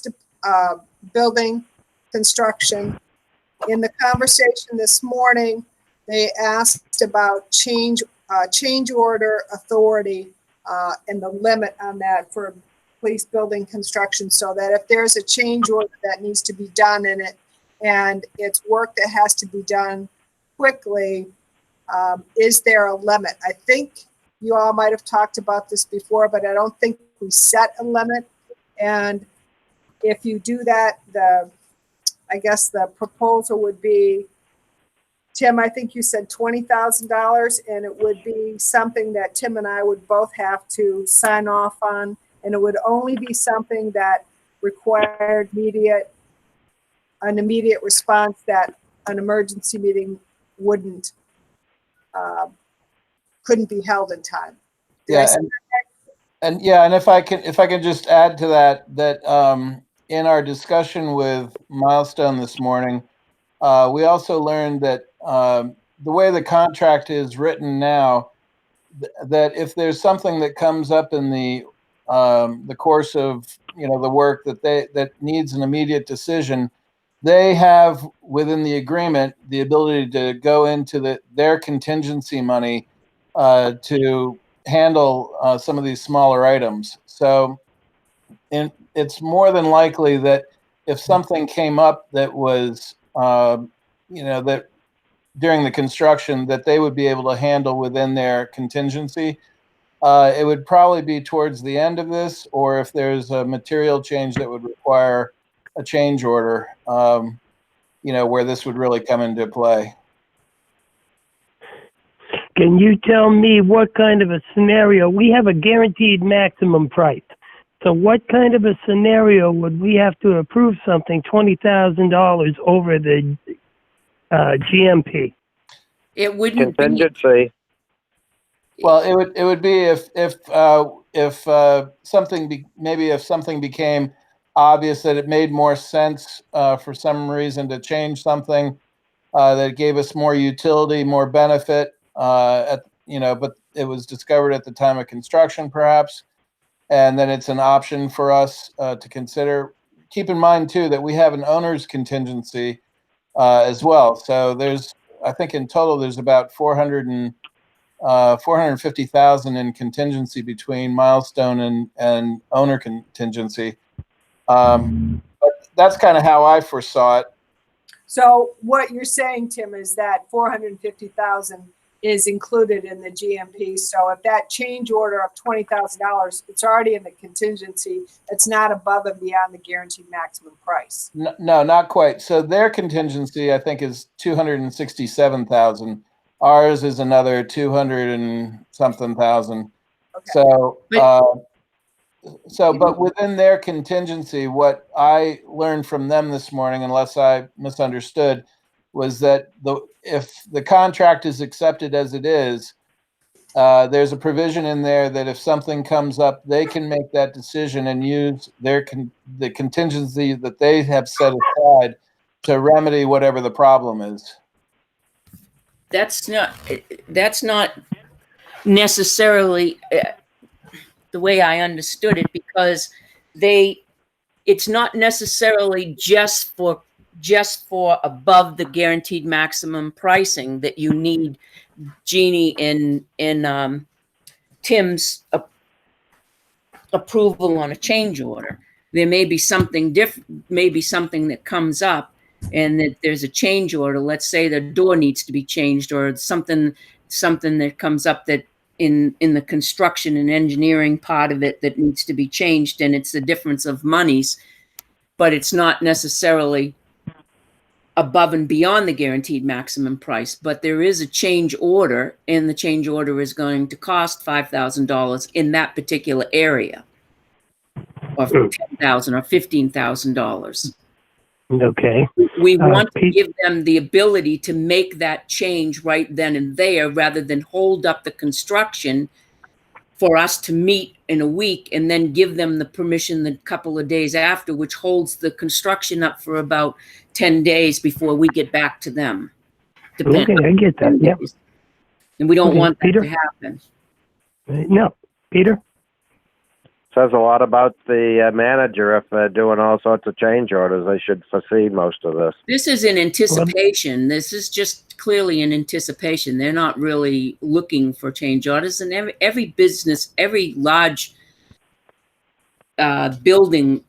building construction. In the conversation this morning, they asked about change order authority and the limit on that for police building construction, so that if there's a change order that needs to be done in it and it's work that has to be done quickly, is there a limit? I think you all might have talked about this before, but I don't think we set a limit. And if you do that, I guess the proposal would be Tim, I think you said $20,000, and it would be something that Tim and I would both have to sign off on, and it would only be something that required an immediate response that an emergency meeting couldn't be held in time. Yeah, and if I can just add to that in our discussion with Milestone this morning, we also learned that the way the contract is written now, that if there's something that comes up in the course of the work that needs an immediate decision, they have within the agreement the ability to go into their contingency money to handle some of these smaller items. So it's more than likely that if something came up that was that during the construction that they would be able to handle within their contingency. It would probably be towards the end of this, or if there's a material change that would require a change order, where this would really come into play. Can you tell me what kind of a scenario? We have a guaranteed maximum price. So what kind of a scenario would we have to approve something $20,000 over the GMP? It wouldn't be, Contingency. Well, it would be if something became obvious that it made more sense for some reason to change something that gave us more utility, more benefit, but it was discovered at the time of construction, perhaps, and then it's an option for us to consider. Keep in mind too that we have an owner's contingency as well. So I think in total there's about $450,000 in contingency between Milestone and owner contingency. But that's kind of how I foresaw it. So what you're saying, Tim, is that $450,000 is included in the GMP. So if that change order of $20,000, it's already in the contingency. It's not above and beyond the guaranteed maximum price. No, not quite. So their contingency, I think, is $267,000. Ours is another 200 and something thousand. Okay. But within their contingency, what I learned from them this morning, unless I misunderstood, was that if the contract is accepted as it is, there's a provision in there that if something comes up, they can make that decision and use the contingency that they have set aside to remedy whatever the problem is. that's not necessarily the way I understood it, because it's not necessarily just for above the guaranteed maximum pricing that you need Jeannie and Tim's approval on a change order. There may be something different, maybe something that comes up and that there's a change order. Let's say the door needs to be changed, or something that comes up that in the construction and engineering part of it that needs to be changed, and it's the difference of monies, but it's not necessarily above and beyond the guaranteed maximum price. But there is a change order, and the change order is going to cost $5,000 in that particular area, or $10,000 or $15,000. Okay. We want to give them the ability to make that change right then and there, rather than hold up the construction for us to meet in a week and then give them the permission the couple of days after, which holds the construction up for about 10 days before we get back to them. Okay, I get that. Yep. And we don't want that Peter? to happen. No. Peter? Says a lot about the manager. If they're doing all sorts of change orders, they should foresee most of this. This is in anticipation. This is just clearly in anticipation. They're not really looking for change orders. And every business, every large building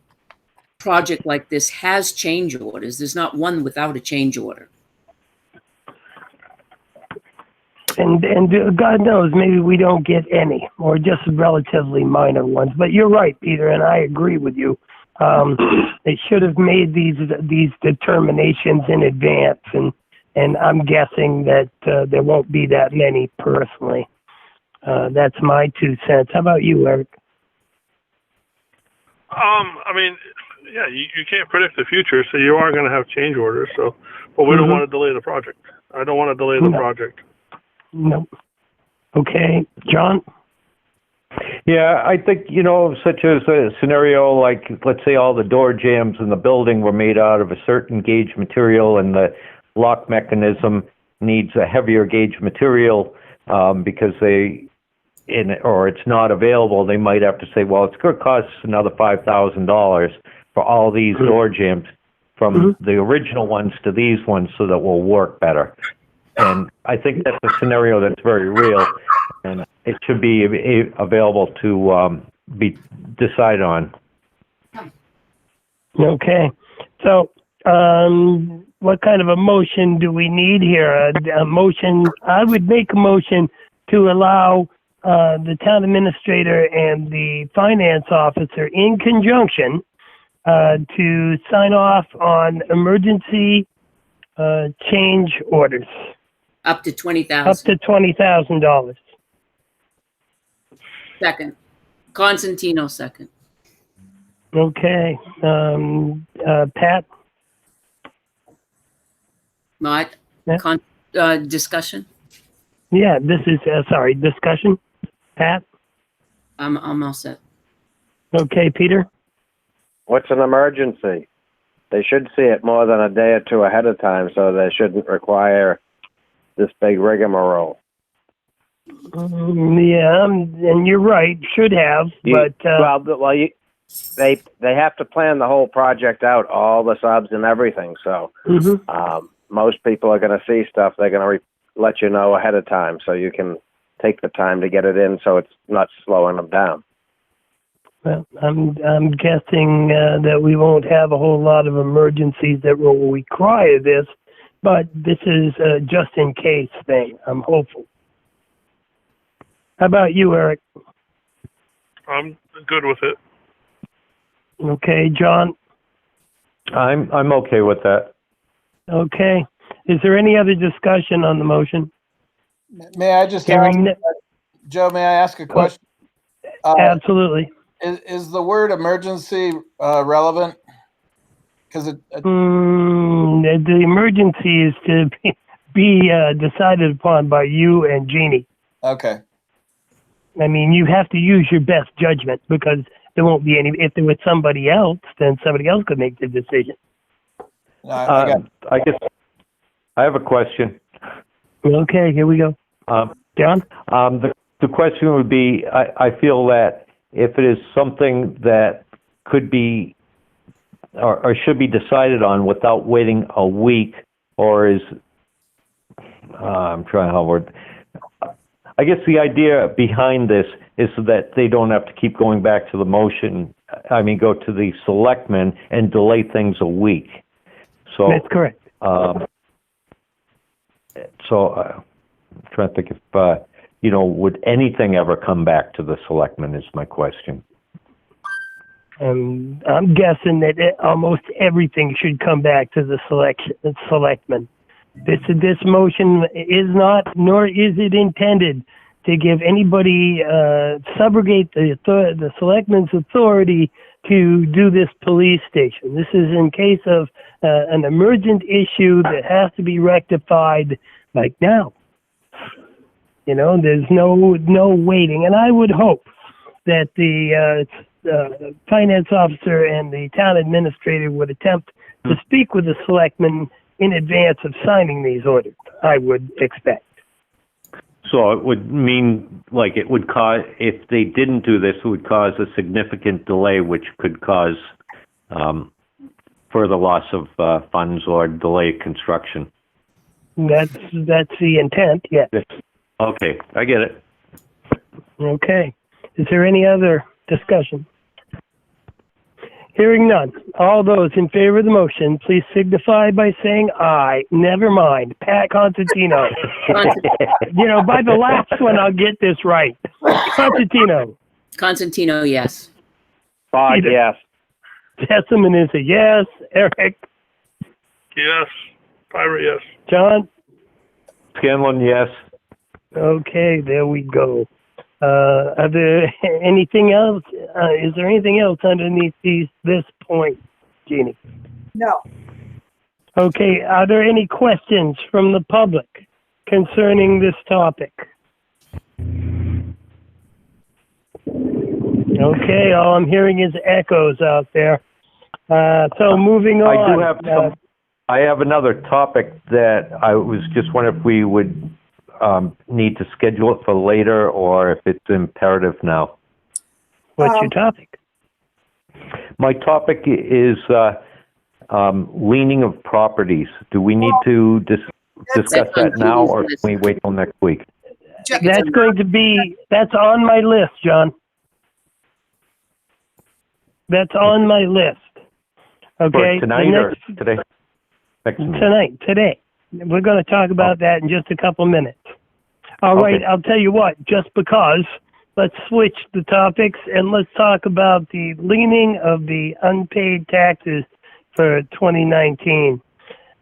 project like this has change orders. There's not one without a change order. And God knows, maybe we don't get any, or just relatively minor ones. But you're right, Peter, and I agree with you. They should have made these determinations in advance, and and I'm guessing that there won't be that many personally. That's my 2 cents. How about you, Eric? I mean, yeah, you can't predict the future, so you are going to have change orders. So, but we don't want to delay the project. I don't want to delay the project. No. Okay, John? Yeah, I think, such as a scenario like, let's say all the door jambs in the building were made out of a certain gauge material and the lock mechanism needs a heavier gauge material because or it's not available, they might have to say, well, it's going to cost us another $5,000 for all these door jambs from the original ones to these ones so that will work better. And I think that's a scenario that's very real, and it should be available to be decided on. Okay. So, what kind of a motion do we need here? A motion, I would make a motion to allow the town administrator and the finance officer in conjunction to sign off on emergency change orders. Up to $20,000. Up to $20,000. Second. Constantino, second. Okay. Pat? Not Yeah. discussion. Yeah, this is, discussion. Pat? I'm all set. Okay, Peter? What's an emergency? They should see it more than a day or two ahead of time, so they shouldn't require this big rigmarole. Yeah, and you're right, should have, but... they have to plan the whole project out, all the subs and everything, so most people are going to see stuff, they're going to let you know ahead of time, so you can take the time to get it in so it's not slowing them down. Well, I'm guessing that we won't have a whole lot of emergencies that will require this, but this is a just in case thing. I'm hopeful. How about you, Eric? I'm good with it. Okay, John? I'm okay with that. Okay. Is there any other discussion on the motion? May I just ask, Joe, may I ask a question? Absolutely. Is the word emergency relevant? Because the emergency is to be decided upon by you and Jeannie. Okay. I mean, you have to use your best judgment because there won't be any. If there was somebody else, then somebody else could make the decision. I guess I have a question. Okay, here we go. John? The question would be, I feel that if it is something that could be or should be decided on without waiting a week, or is, I'm trying to word. I guess the idea behind this is so that they don't have to keep going back to the go to the selectmen and delay things a week. So that's correct. I'm trying to think if, would anything ever come back to the selectmen is my question. I'm guessing that almost everything should come back to the selectmen. This motion is not, nor is it intended to give anybody, subrogate the selectmen's authority to do this police station. This is in case of an emergent issue that has to be rectified like now. There's no waiting. And I would hope that the finance officer and the town administrator would attempt to speak with the selectmen in advance of signing these orders, I would expect. So it would mean, like, it would cause, if they didn't do this, it would cause a significant delay, which could cause further loss of funds or delay construction. That's the intent, yes. Okay, I get it. Okay. Is there any other discussion? Hearing none. All those in favor of the motion, please signify by saying aye. Never mind. Pat Constantino. By the last one, I'll get this right. Constantino. Constantino, yes. Bog, yes. Jessamine is a yes. Eric. Yes. Pirate, yes. John? Scanlon, yes. Okay, there we go. Are there anything else? Is there anything else underneath this point, Jeannie? No. Okay, are there any questions from the public concerning this topic? Okay, all I'm hearing is echoes out there. So moving on. I do have I have another topic that I was just wondering if we would need to schedule it for later or if it's imperative now. What's your topic? My topic is leaning of properties. Do we need to discuss that now, or can we wait till next week? That's on my list, John. That's on my list. Okay. For tonight or today? Today. We're going to talk about that in just a couple minutes. All right, I'll tell you what, just because, let's switch the topics and let's talk about the leaning of the unpaid taxes for 2019.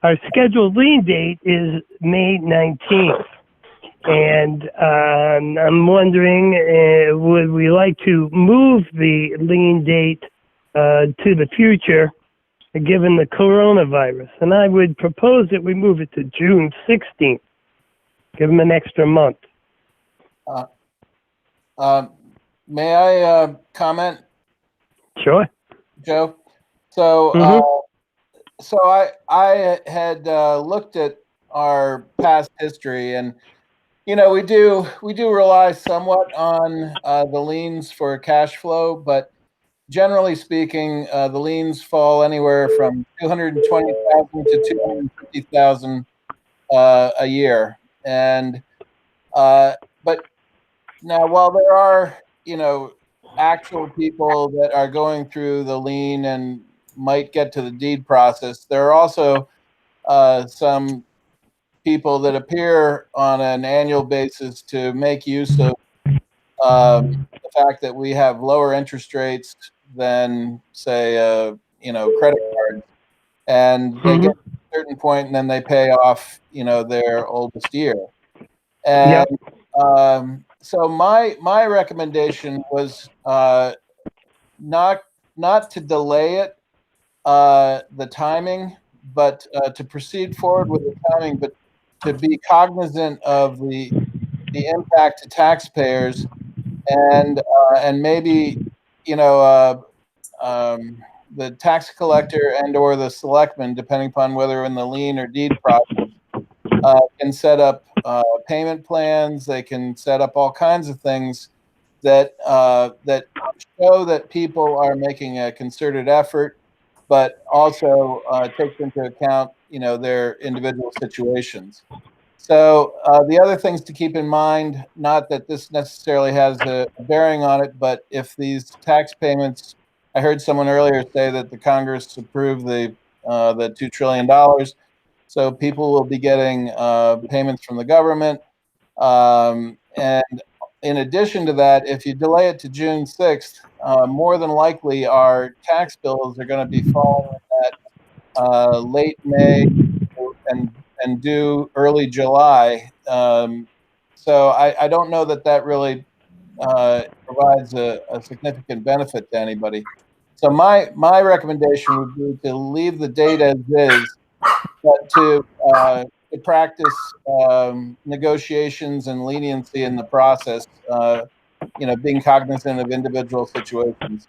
Our scheduled lien date is May 19th. And I'm wondering, would we like to move the lien date to the future, given the coronavirus? And I would propose that we move it to June 16th. Give them an extra month. May I comment? Sure. Joe? So, I had looked at our past history, and we do rely somewhat on the liens for cash flow, but generally speaking, the liens fall anywhere from $220,000 to $250,000 a year, and but now while there are actual people that are going through the lien and might get to the deed process, there are also some people that appear on an annual basis to make use of the fact that we have lower interest rates than, say, credit cards, and they get to a certain point and then they pay off, their oldest year. And so my recommendation was not to delay it, the timing, but to proceed forward with the timing, but to be cognizant of the impact to taxpayers, and maybe the tax collector and or the selectmen, depending upon whether in the lien or deed process, can set up payment plans. They can set up all kinds of things that show that people are making a concerted effort, but also takes into account their individual situations. So the other things to keep in mind, not that this necessarily has a bearing on it, but if these tax payments, I heard someone earlier say that the Congress approved the $2 trillion. So people will be getting payments from the government. And in addition to that, if you delay it to June 6th, more than likely our tax bills are going to be falling at late May and due early July. So I don't know that really provides a significant benefit to anybody. So my recommendation would be to leave the date as is, but to practice negotiations and leniency in the process, being cognizant of individual situations.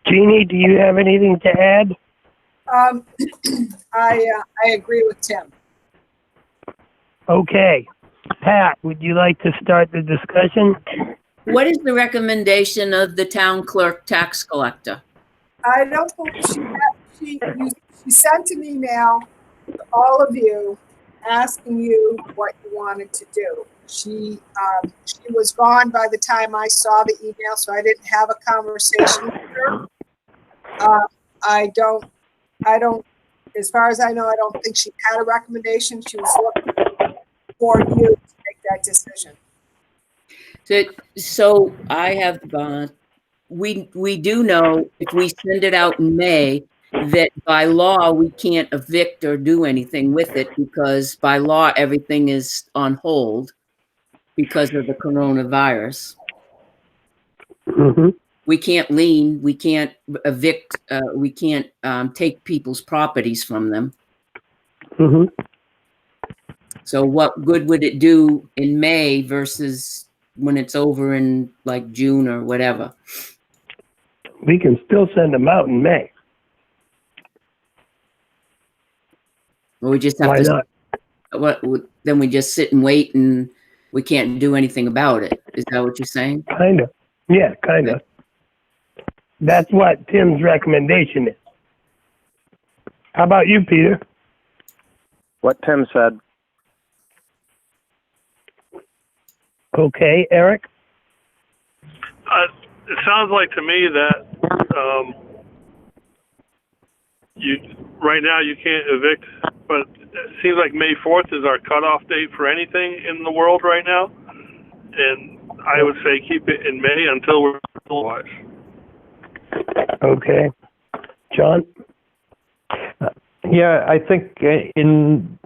Jeannie, do you have anything to add? I agree with Tim. Okay. Pat, would you like to start the discussion? What is the recommendation of the town clerk tax collector? I don't believe she sent an email to all of you asking you what you wanted to do. She was gone by the time I saw the email, so I didn't have a conversation with her. I don't, as far as I know, I don't think she had a recommendation. She was looking for you to make that decision. So I have, we do know if we send it out in May, that by law, we can't evict or do anything with it because by law, everything is on hold because of the coronavirus. Mhm. We can't lien, we can't evict, we can't take people's properties from them. Mhm. So what good would it do in May versus when it's over in like June or whatever? We can still send them out in May. Or we just have Why to, not? then we just sit and wait and we can't do anything about it. Is that what you're saying? Kind of. Yeah, kind of. That's what Tim's recommendation is. How about you, Peter? What Tim said. Okay, Eric? It sounds like to me that you right now you can't evict, but it seems like May 4th is our cutoff date for anything in the world right now, and I would say keep it in May until we're otherwise. Okay. John? Yeah, I think in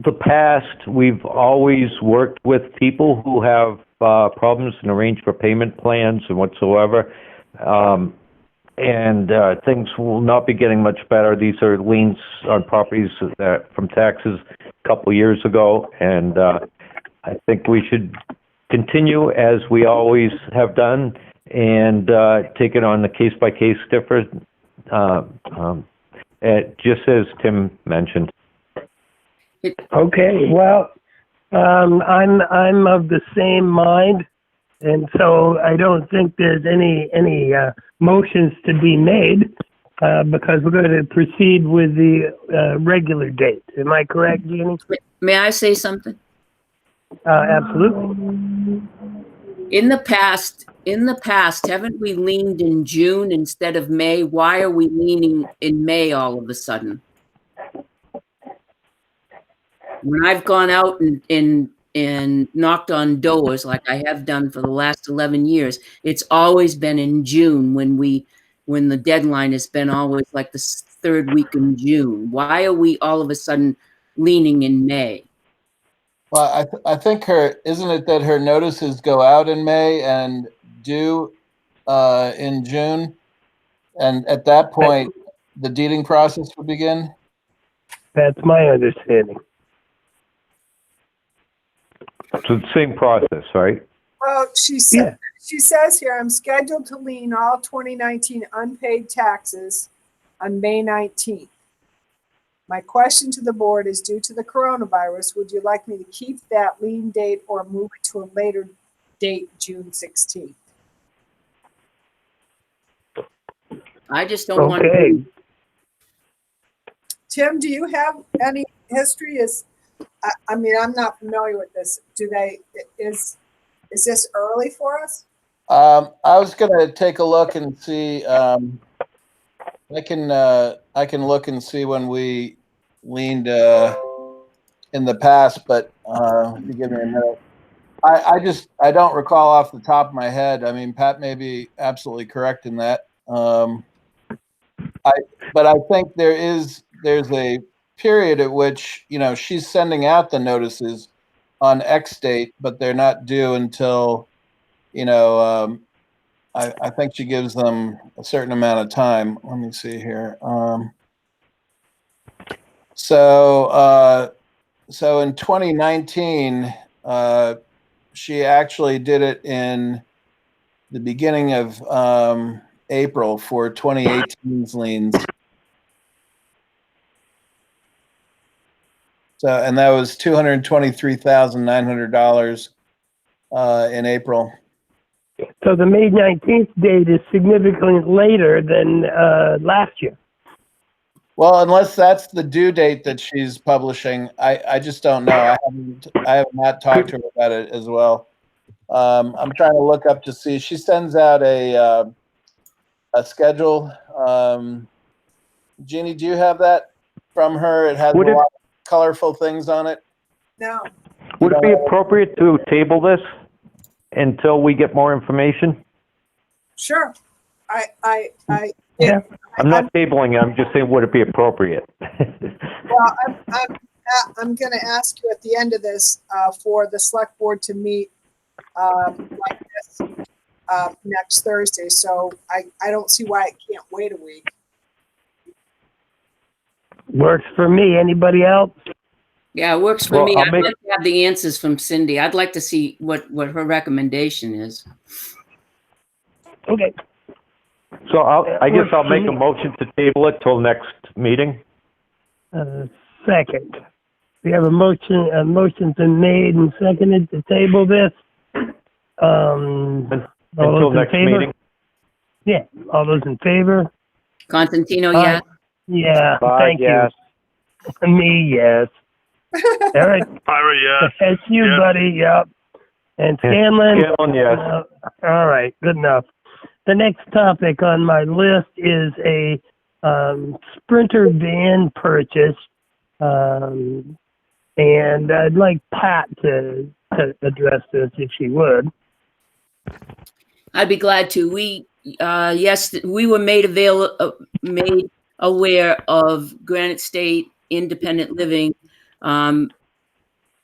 the past, we've always worked with people who have problems and arrange for payment plans and whatsoever. And things will not be getting much better. These are liens on properties that, from taxes a couple years ago. And I think we should continue as we always have done and take it on the case-by-case difference, just as Tim mentioned. Okay, well, I'm of the same mind, and so I don't think there's any motions to be made because we're going to proceed with the regular date. Am I correct, Jeannie? May I say something? Absolutely. In the past, haven't we leaned in June instead of May? Why are we leaning in May all of a sudden? When I've gone out and knocked on doors like I have done for the last 11 years, it's always been in June when the deadline has been always like the third week in June. Why are we all of a sudden leaning in May? Well, I think isn't it that her notices go out in May and due in June? And at that point, the deeding process would begin? That's my understanding. So the same process, right? Well, she says here, I'm scheduled to lien all 2019 unpaid taxes on May 19th. My question to the board is, due to the coronavirus, would you like me to keep that lien date or move it to a later date, June 16th? I just don't want Okay. to. Tim, do you have any history? I mean, I'm not familiar with this. Is this early for us? I was gonna take a look and see. I can look and see when we leaned in the past, but if you give me a minute. I don't recall off the top of my head. I mean, Pat may be absolutely correct in that. But I think there's a period at which, you know, she's sending out the notices on X date, but they're not due until, you know, I think she gives them a certain amount of time. Let me see here. So in 2019, she actually did it in the beginning of April for 2018's liens. So, and that was $223,900 in April. So the May 19th date is significantly later than last year. Well, unless that's the due date that she's publishing, I just don't know. I have not talked to her about it as well. I'm trying to look up to see. She sends out a schedule. Jeannie, do you have that from her? It has a lot of colorful things on it. No. Would it be appropriate to table this until we get more information? Sure. I Yeah. I'm not tabling it, I'm just saying, would it be appropriate? Well, I'm going to ask you at the end of this for the select board to meet like this next Thursday. So I don't see why it can't wait a week. Works for me. Anybody else? Yeah, it works for Well, me. I'll I'd make- like to have the answers from Cindy. I'd like to see what her recommendation is. Okay. So I guess I'll make a motion to table it till next meeting. Second. We have a motion. A motion's been made and seconded to table this. All Until those in next favor? meeting. Yeah. All those in favor? Constantino, Aye. yeah. Yeah. Bye, Thank yes. you. Me, yes. All right. Ira, yes. That's you, Yeah. buddy. Yep. And Scanlon? Scanlon, yes. All right. Good enough. The next topic on my list is a Sprinter van purchase. And I'd like Pat to address this if she would. I'd be glad to. We were made aware of Granite State Independent Living.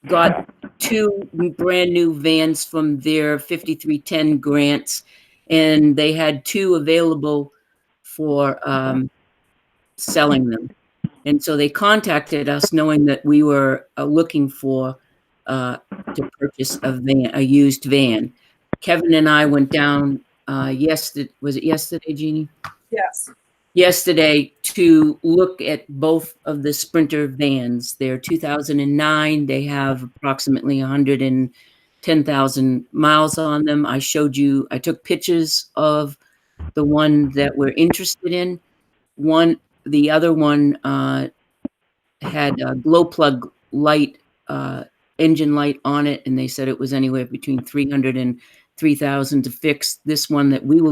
Got 2 brand new vans from their 5310 grants, and they had 2 available for selling them. And so they contacted us knowing that we were looking for to purchase a used van. Kevin and I went down yesterday. Was it yesterday, Jeannie? Yes. Yesterday to look at both of the Sprinter vans. They're 2009. They have approximately 110,000 miles on them. I took pictures of the one that we're interested in. The other one had a glow plug light, engine light on it, and they said it was anywhere between $300 and $3,000 to fix. This one that we were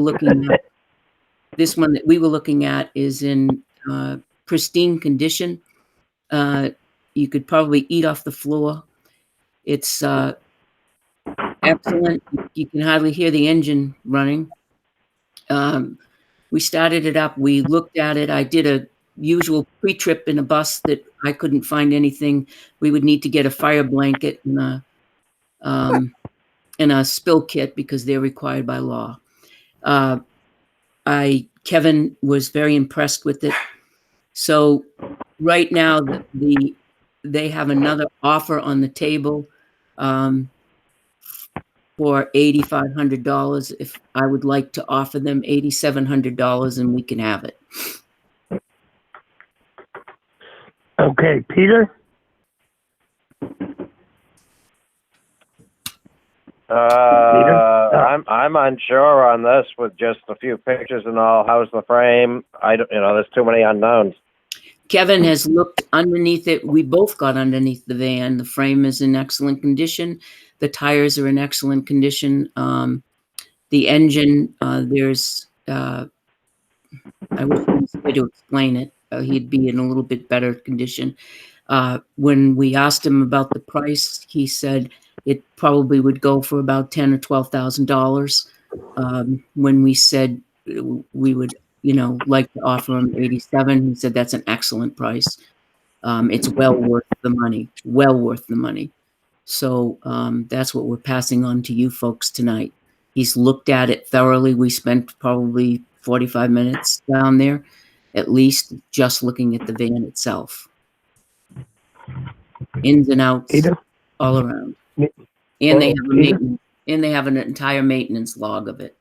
looking at is in pristine condition. You could probably eat off the floor. It's excellent. You can hardly hear the engine running. We started it up. We looked at it. I did a usual pre-trip in a bus that I couldn't find anything. We would need to get a fire blanket and a spill kit because they're required by law. Kevin was very impressed with it. So right now they have another offer on the table for $8,500. If I would like to offer them $8,700, and we can have it. Okay, Peter? I'm unsure on this with just a few pictures and all. How's the frame? There's too many unknowns. Kevin has looked underneath it. We both got underneath the van. The frame is in excellent condition. The tires are in excellent condition. The engine, I wish he was here to explain it. He'd be in a little bit better condition. When we asked him about the price, he said it probably would go for about $10,000 or $12,000. When we said we would, like to offer him $87,000, he said that's an excellent price. It's well worth the money. Well worth the money. So that's what we're passing on to you folks tonight. He's looked at it thoroughly. We spent probably 45 minutes down there, at least, just looking at the van itself. Ins and outs, Peter? all around. And they have an entire maintenance log of it.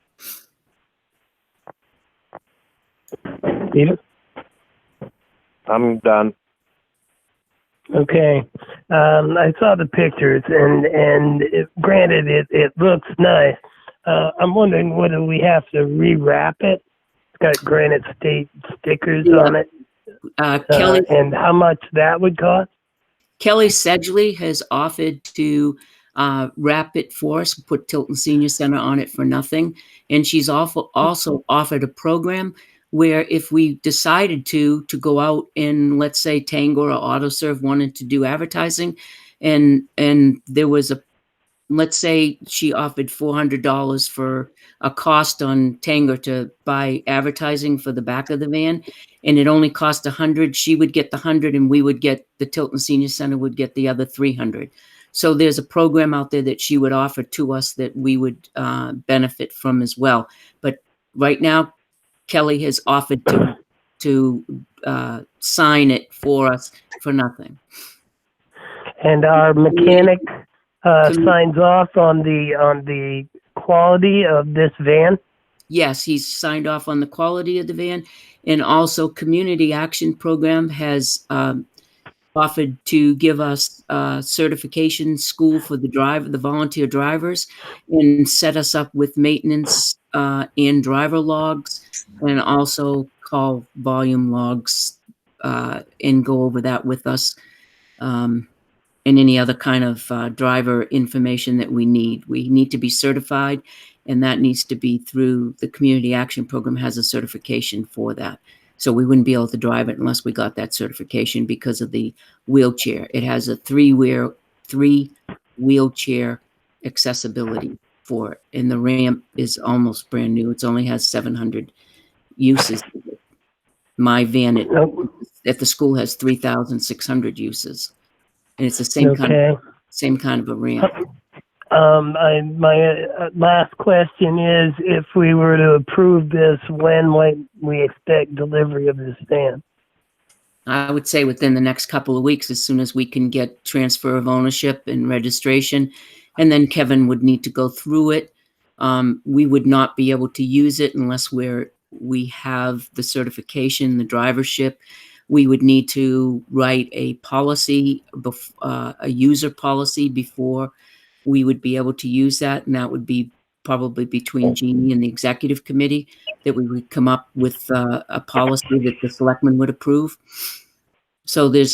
Peter? I'm done. Okay. I saw the pictures, and granted, it looks nice. I'm wondering, whether we have to rewrap it? It's got Granite State stickers on it. Kelly And how much that would cost? Kelly Sedgley has offered to wrap it for us, put Tilton Senior Center on it for nothing. And she's also offered a program where if we decided to go out and, let's say, Tango or AutoServe wanted to do advertising, and there was let's say she offered $400 for a cost on Tanger to buy advertising for the back of the van, and it only cost 100, she would get the 100 and we would get, the Tilton Senior Center would get the other 300. So there's a program out there that she would offer to us that we would benefit from as well. But right now, Kelly has offered to sign it for us for nothing. And our mechanic signs off on the quality of this van. Yes, he's signed off on the quality of the van, and also Community Action Program has offered to give us certification school for the volunteer drivers, and set us up with maintenance and driver logs, and also call volume logs, and go over that with us, and any other kind of driver information that we need. We need to be certified, and that needs to be through the Community Action Program has a certification for that. So we wouldn't be able to drive it unless we got that certification because of the wheelchair. It has a three wheelchair accessibility for it. And the ramp is almost brand new. It only has 700 uses. My van at the school has 3,600 uses. And it's the same kind of a ramp. My last question is, if we were to approve this, when might we expect delivery of this van? I would say within the next couple of weeks, as soon as we can get transfer of ownership and registration, and then Kevin would need to go through it. We would not be able to use it unless we have the certification, the drivership. We would need to write a policy, a user policy before we would be able to use that, and that would be probably between Jeannie and the executive committee, that we would come up with a policy that the selectmen would approve. So the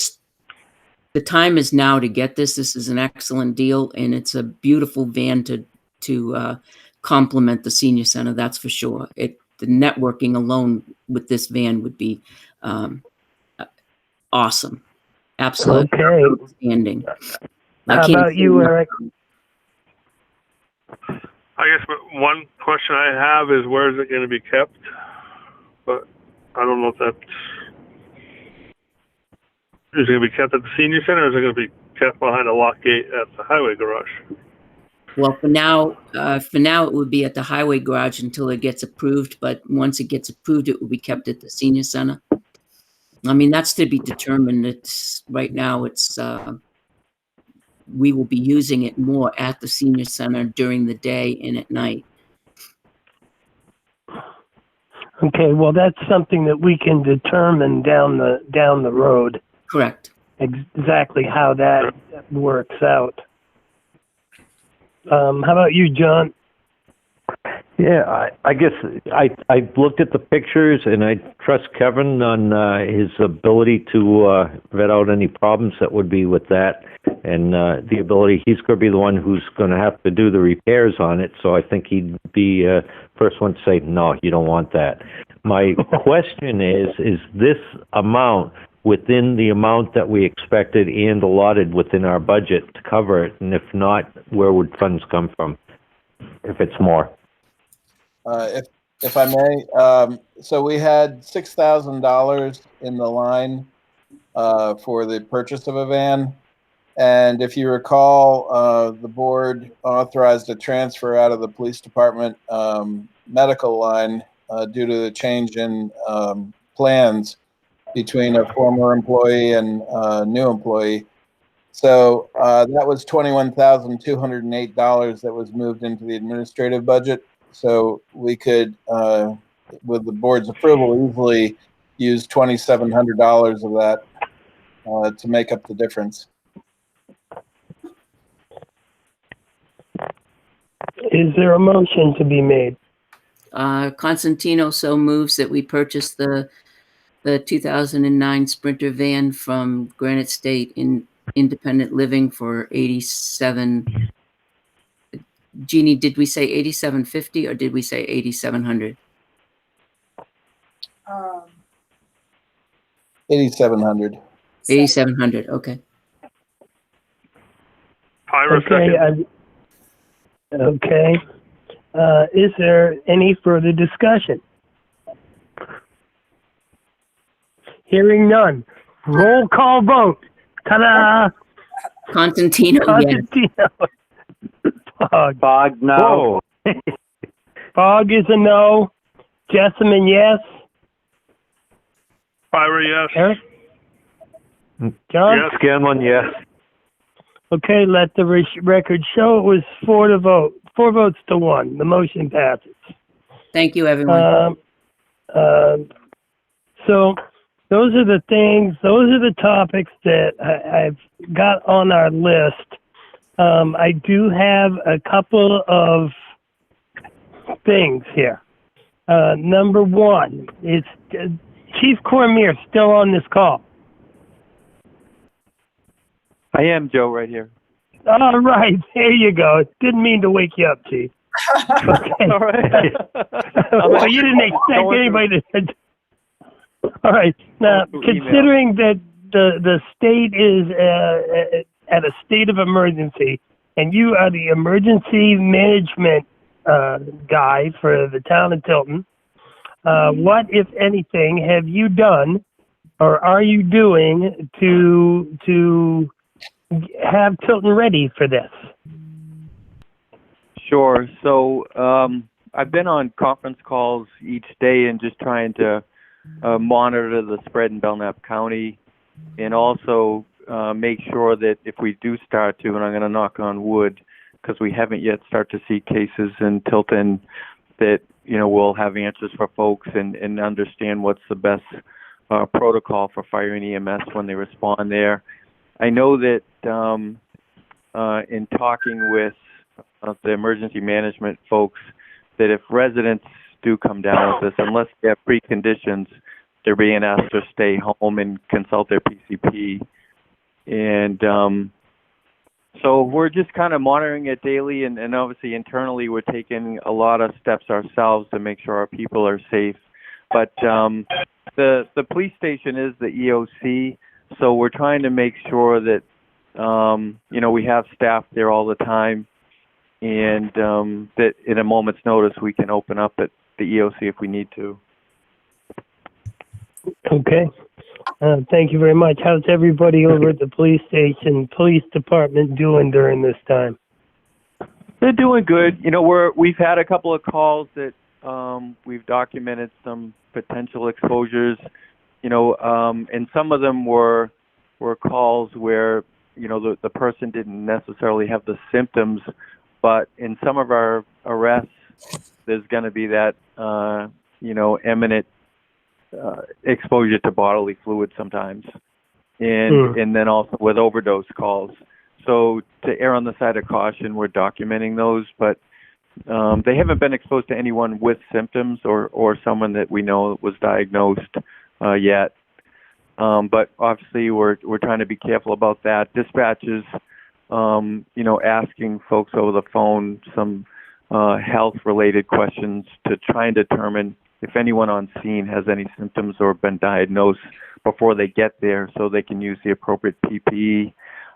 time is now to get this. This is an excellent deal, and it's a beautiful van to complement the senior center. That's for sure. The networking alone with this van would be awesome. Absolutely outstanding. How about you, Eric? I guess one question I have is, where is it going to be kept? But I don't know if that's... Is it going to be kept at the senior center, or is it going to be kept behind a lock gate at the highway garage? Well, for now it would be at the highway garage until it gets approved. But once it gets approved, it will be kept at the senior center. I mean, that's to be determined. Right now, we will be using it more at the senior center during the day and at night. Okay, well, that's something that we can determine down the road. Correct. Exactly how that works out. How about you, John? Yeah, I guess I looked at the pictures, and I trust Kevin on his ability to vet out any problems that would be with that, and the ability. He's going to be the one who's going to have to do the repairs on it, so I think he'd be first one to say, no, you don't want that. My question is this amount within the amount that we expected and allotted within our budget to cover it? And if not, where would funds come from if it's more? If I may, so we had $6,000 in the line for the purchase of a van. And if you recall, the board authorized a transfer out of the police department medical line due to the change in plans between a former employee and a new employee. So that was $21,208 that was moved into the administrative budget. So we could, with the board's approval, easily use $2,700 of that to make up the difference. Is there a motion to be made? Constantino so moves that we purchase the 2009 Sprinter van from Granite State in Independent Living for $87. Jeannie, did we say $87.50 or did we say $8,700? $8,700. $8,700. Okay. Pyra, second. Okay. Is there any further discussion? Hearing none. Roll call vote. Ta-da! Constantino, yes. Constantino. Fogg. Fogg, no. Fogg is a no. Jessamine, yes. Ira, yes. Eric? John? Yes. Scanlon, yes. Okay, let the record show it was 4 votes to 1. The motion passes. Thank you, everyone. So those are the topics that I've got on our list. I do have a couple of things here. Number one, it's Chief Cormier still on this call. I am, Joe, right here. All right, there you go. Didn't mean to wake you up, Chief. Okay. All right. Well, you didn't expect anybody to. All right. Now, considering that the state is at a state of emergency, and you are the emergency management guy for the town of Tilton, what, if anything, have you done, or are you doing to have Tilton ready for this? Sure. So I've been on conference calls each day and just trying to monitor the spread in Belknap County, and also make sure that if we do start to, and I'm going to knock on wood, because we haven't yet started to see cases in Tilton, that we'll have answers for folks and understand what's the best protocol for fire and EMS when they respond there. I know that in talking with the emergency management folks, that if residents do come down with this, unless they have preconditions, they're being asked to stay home and consult their PCP. And so we're just kind of monitoring it daily, and obviously internally we're taking a lot of steps ourselves to make sure our people are safe. But the police station is the EOC, so we're trying to make sure that we have staff there all the time, and that in a moment's notice we can open up at the EOC if we need to. Okay. Thank you very much. How's everybody over at the police department doing during this time? They're doing good. We've had a couple of calls that we've documented some potential exposures, and some of them were calls where, the person didn't necessarily have the symptoms, but in some of our arrests, there's going to be that, imminent exposure to bodily fluid sometimes, and then also with overdose calls. So to err on the side of caution, we're documenting those, but they haven't been exposed to anyone with symptoms or someone that we know was diagnosed yet. But obviously we're trying to be careful about that. Dispatches, asking folks over the phone some health-related questions to try and determine if anyone on scene has any symptoms or been diagnosed before they get there, so they can use the appropriate PPE.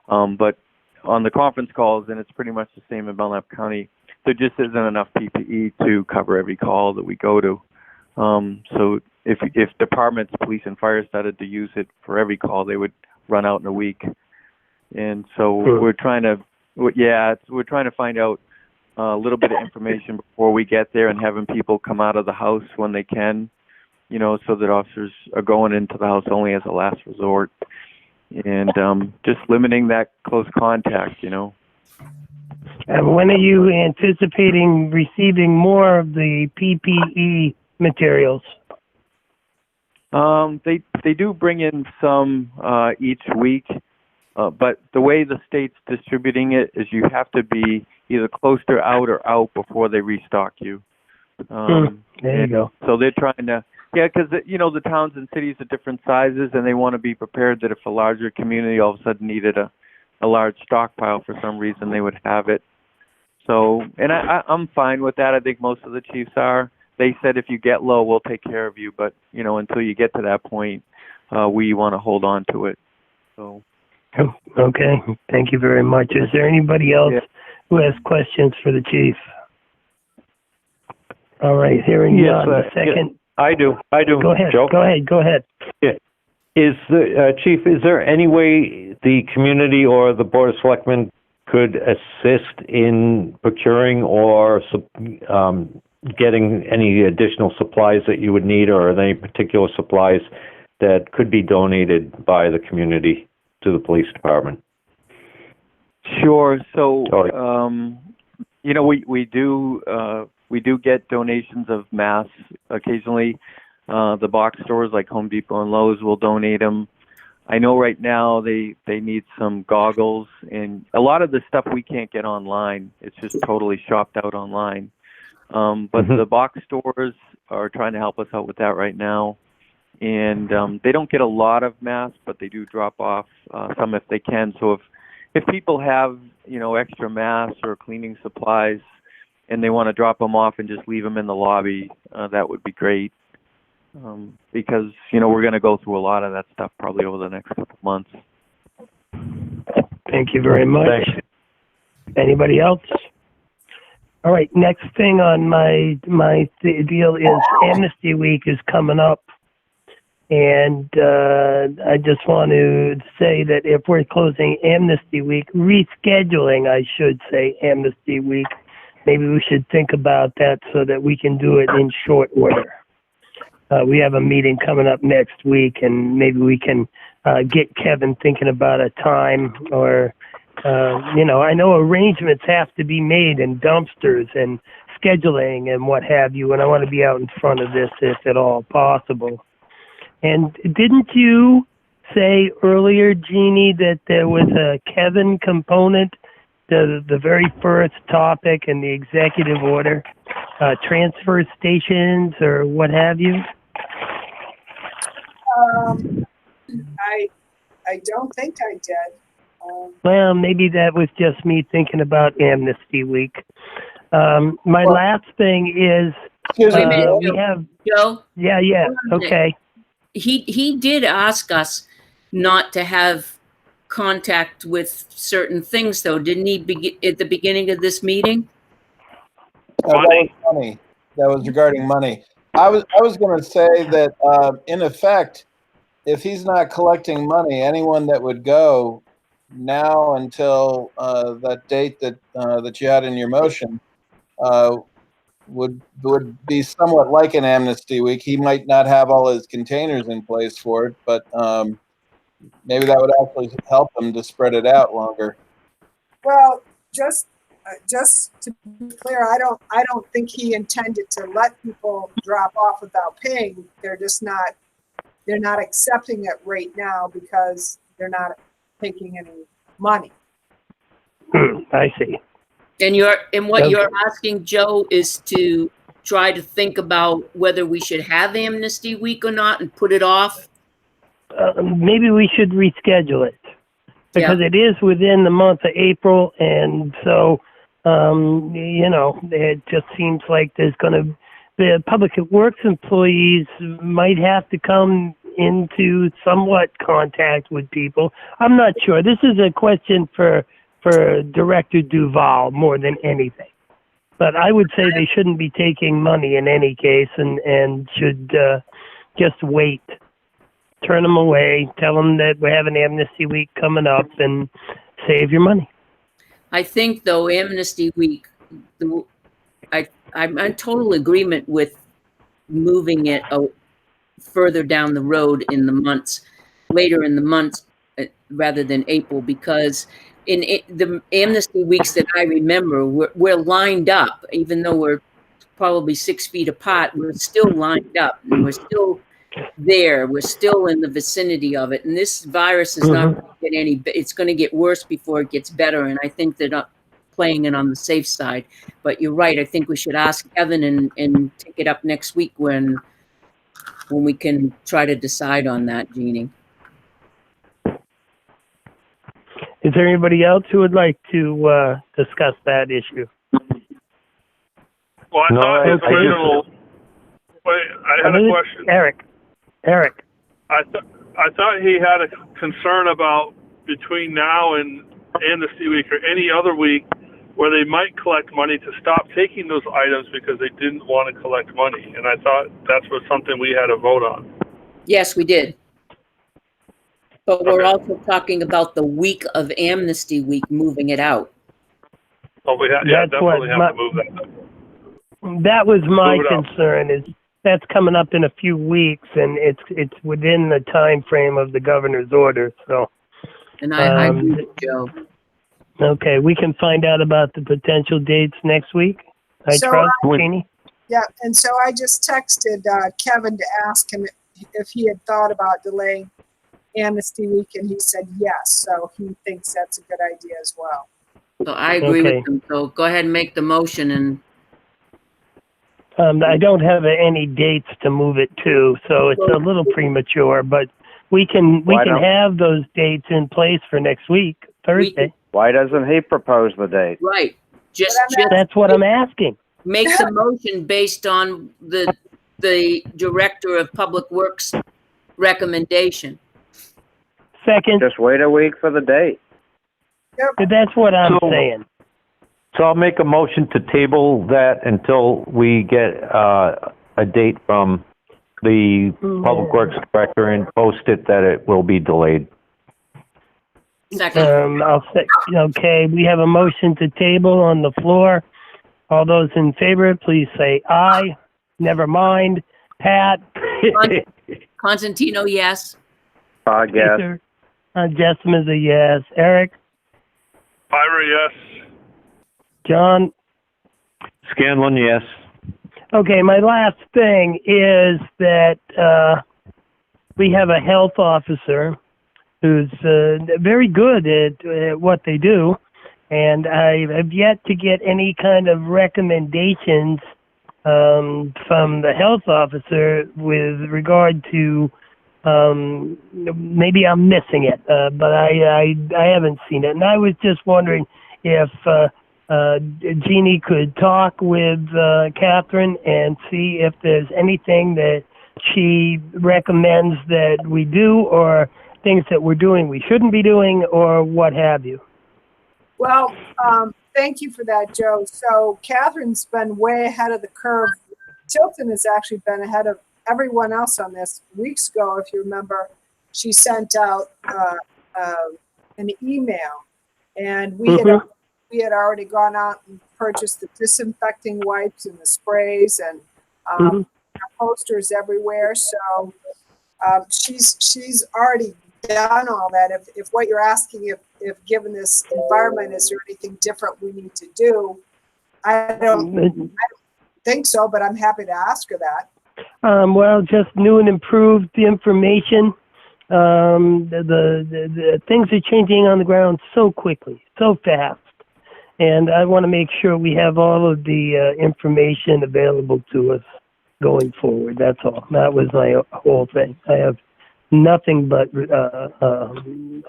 But on the conference calls, and it's pretty much the same in Belknap County, there just isn't enough PPE to cover every call that we go to. So if departments, police and fire, started to use it for every call, they would run out in a week. And so we're trying to find out a little bit of information before we get there, and having people come out of the house when they can, so that officers are going into the house only as a last resort, and just limiting that close contact, And when are you anticipating receiving more of the PPE materials? They do bring in some each week, but the way the state's distributing it is you have to be either close to out or out before they restock you. There you go. So they're trying to, because the towns and cities are different sizes, and they want to be prepared that if a larger community all of a sudden needed a large stockpile for some reason, they would have it. So, and I'm fine with that. I think most of the chiefs are. They said if you get low, we'll take care of you. But, until you get to that point, we want to hold on to it. So. Okay. Thank you very much. Is there anybody else who has questions for the chief? All right, hearing Yes, none. The second. I do. Go ahead. Joe? Go ahead. Is the Chief? Is there any way the community or the Board of Selectmen could assist in procuring or getting any additional supplies that you would need, or any particular supplies that could be donated by the community to the police department? Sure. So, Sorry. we do get donations of masks occasionally. The box stores like Home Depot and Lowe's will donate them. I know right now they need some goggles, and a lot of the stuff we can't get online. It's just totally shopped out online. But the box stores are trying to help us out with that right now. And they don't get a lot of masks, but they do drop off some if they can. So if people have, extra masks or cleaning supplies and they want to drop them off and just leave them in the lobby, that would be great. Because, we're going to go through a lot of that stuff probably over the next couple of months. Thank you very much. Thanks. Anybody else? All right, next thing on my deal is Amnesty Week is coming up. And I just want to say that if we're closing Amnesty Week, rescheduling, I should say, Amnesty Week, maybe we should think about that so that we can do it in short order. We have a meeting coming up next week, and maybe we can get Kevin thinking about a time, or, I know arrangements have to be made in dumpsters and scheduling and what have you, and I want to be out in front of this if at all possible. And didn't you say earlier, Jeannie, that there was a Kevin component, the very first topic in the executive order, transfer stations or what have you? I don't think I did. Well, maybe that was just me thinking about Amnesty Week. My last thing is, Excuse me, Joe. we have, Joe, yeah, okay. he did ask us not to have contact with certain things, though, didn't he, at the beginning of this meeting? That was money. That was regarding money. I was going to say that in effect, if he's not collecting money, anyone that would go now until that date that you had in your motion would be somewhat like an Amnesty Week. He might not have all his containers in place for it, but maybe that would actually help him to spread it out longer. Well, just to be clear, I don't think he intended to let people drop off without paying. They're not accepting it right now because they're not taking any money. I see. And what you're asking, Joe, is to try to think about whether we should have Amnesty Week or not and put it off? Maybe we should reschedule it because it is within the month of April, and so it just seems like the public works employees might have to come into somewhat contact with people. I'm not sure. This is a question for Director Duval more than anything. But I would say they shouldn't be taking money in any case, and should just wait. Turn them away. Tell them that we have an Amnesty Week coming up, and save your money. I think, though, Amnesty Week, I'm in total agreement with moving it further down the road later in the months, rather than April, because in the Amnesty Weeks that I remember, we're lined up, even though we're probably 6 feet apart, we're still lined up, and we're still there. We're still in the vicinity of it. And this virus is not going to get it's going to get worse before it gets better. And I think they're not playing it on the safe side. But you're right. I think we should ask Kevin and take it up next week when we can try to decide on that, Jeannie. Is there anybody else who would like to discuss that issue? Well, I thought his original. Wait, I had a question. Eric. I thought he had a concern about between now and Amnesty Week or any other week where they might collect money to stop taking those items because they didn't want to collect money. And I thought that was something we had to vote on. Yes, we did. But we're Okay. also talking about the week of Amnesty Week, moving it out. Oh, we That's definitely what have to move that. That was my Move it up. concern. Is that's coming up in a few weeks, and it's within the time frame of the governor's order. So, And I agree with Joe. okay, we can find out about the potential dates next week. I So, trust, Jeannie. Yeah, and so I just texted Kevin to ask him if he had thought about delaying Amnesty Week, and he said yes. So he thinks that's a good idea as well. So I agree Okay. with him. So go ahead and make the motion, and I don't have any dates to move it to, so it's a little premature. But we can have those dates in place for next week, Thursday. Why doesn't he propose the date? right. Just That's what I'm asking. make the motion based on the Director of Public Works recommendation. Second, Just wait a week for the date. that's what I'm So- saying. So I'll make a motion to table that until we get a date from the Public Works Director and post it that it will be delayed. Second. I'll say, okay, we have a motion to table on the floor. All those in favor, please say aye. Never mind. Pat? Constantino, yes. I guess. Peter? Jessamine is a yes. Eric? Ira, yes. John? Scanlon, yes. Okay, my last thing is that we have a health officer who's very good at what they do, and I have yet to get any kind of recommendations from the health officer with regard to maybe I'm missing it, but I haven't seen it, and I was just wondering if Jeannie could talk with Catherine and see if there's anything that she recommends that we do, or things that we're doing we shouldn't be doing, or what have you. Well, thank you for that, Joe. So Catherine's been way ahead of the curve. Tilton has actually been ahead of everyone else on this. Weeks ago, if you remember, she sent out an email, and we had already gone out and purchased the disinfecting wipes and the sprays and posters everywhere. So she's already done all that. If what you're asking, if given this environment, is there anything different we need to do? I don't think so, but I'm happy to ask her that. Well, just new and improved information. The things are changing on the ground so quickly, so fast. And I want to make sure we have all of the information available to us going forward. That's all. That was my whole thing. I have nothing but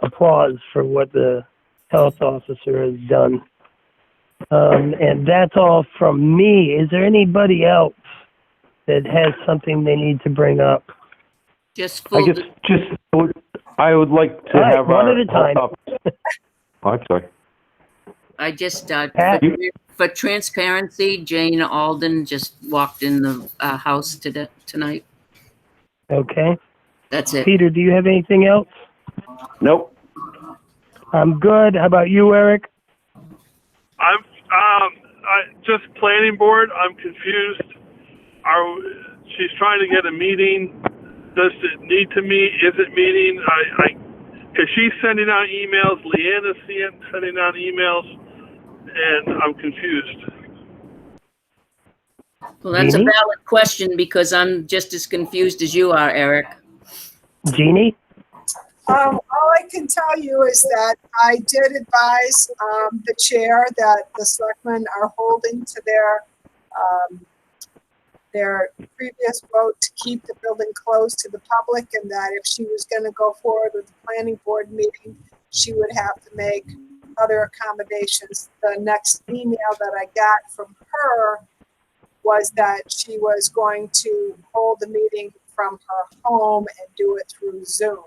applause for what the health officer has done. And that's all from me. Is there anybody else that has something they need to bring up? Just I full. guess I would like to All right, have one our at a time. I'm sorry. I just Pat? for transparency, Jane Alden just walked in the house tonight. Okay. That's it. Peter, do you have anything else? Nope. I'm good. How about you, Eric? I'm just planning board. I'm confused. She's trying to get a meeting. Does it need to meet? Is it meeting? Because she's sending out emails. Leanna's sending out emails, and I'm confused. Well, that's Jeannie? a valid question because I'm just as confused as you are, Eric. Jeannie? All I can tell you is that I did advise the chair that the selectmen are holding to their previous vote to keep the building closed to the public, and that if she was going to go forward with the planning board meeting, she would have to make other accommodations. The next email that I got from her was that she was going to hold the meeting from her home and do it through Zoom.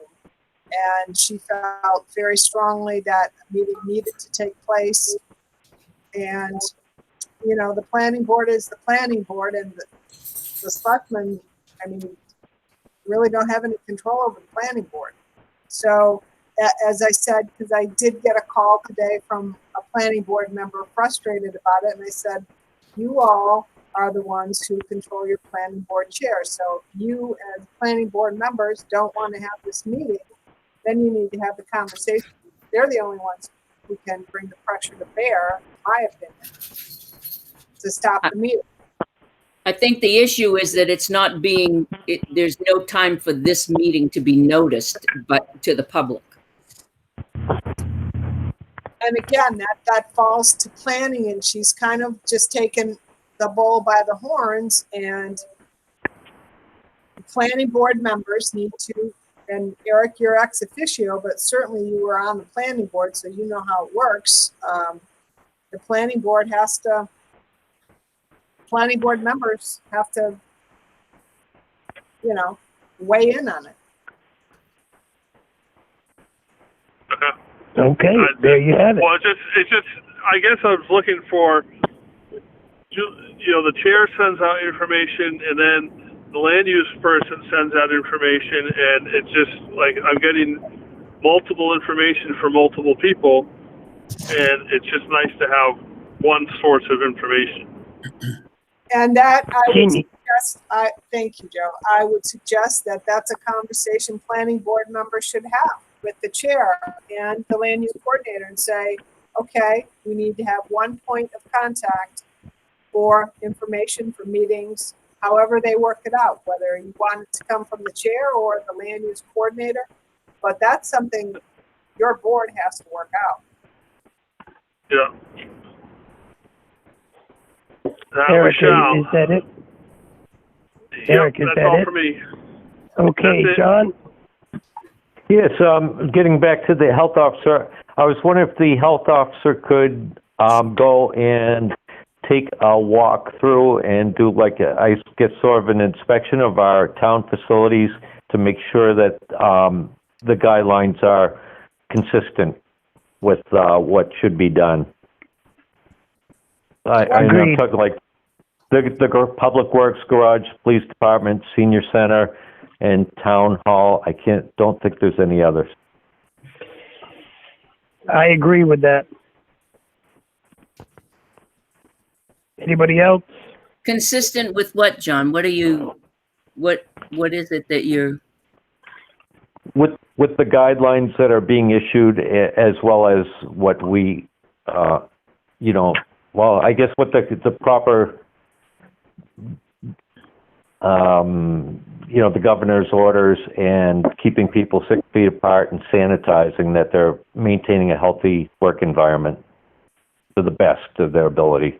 And she felt very strongly that a meeting needed to take place. And, you know, the planning board is the planning board, and the selectmen, I mean, really don't have any control over the planning board. So, as I said, because I did get a call today from a planning board member frustrated about it, and I said, you all are the ones who control your planning board chair. So you as planning board members don't want to have this meeting, then you need to have the conversation. They're the only ones who can bring the pressure to bear, in my opinion, to stop the meeting. I think the issue is that it's not being, there's no time for this meeting to be noticed, but to the public. And again, that falls to planning, and she's kind of just taken the bull by the horns, and the planning board members need to, and Eric, you're ex officio, but certainly you were on the planning board, so you know how it works. The planning board planning board members have to, you know, weigh in on it. Okay, there you have it. Well, it's just, I guess I was looking for, you know, the chair sends out information, and then the land use person sends out information, and it's just like I'm getting multiple information from multiple people, and it's just nice to have one source of information. And that I would suggest, thank you, Joe. I would suggest that that's a conversation planning board members should have with the chair and the land use coordinator, and say, okay, we need to have one point of contact for information, for meetings, however they work it out, whether you want it to come from the chair or the land use coordinator. But that's something your board has to work out. Yeah. Eric, is that it? Eric, is that's that all it? for me. Okay, That's it. John? Yes, getting back to the health officer, I was wondering if the health officer could go and take a walk through and do I guess sort of an inspection of our town facilities to make sure that the guidelines are consistent with what should be done. I'm talking like the Public Works Garage, Police Department, Senior Center, and Town Hall. Don't think there's any others. I agree with that. Anybody else? Consistent with what, John? What is it that you're? With the guidelines that are being issued, as well as what we, well, I guess what the proper, the governor's orders, and keeping people 6 feet apart and sanitizing, that they're maintaining a healthy work environment to the best of their ability.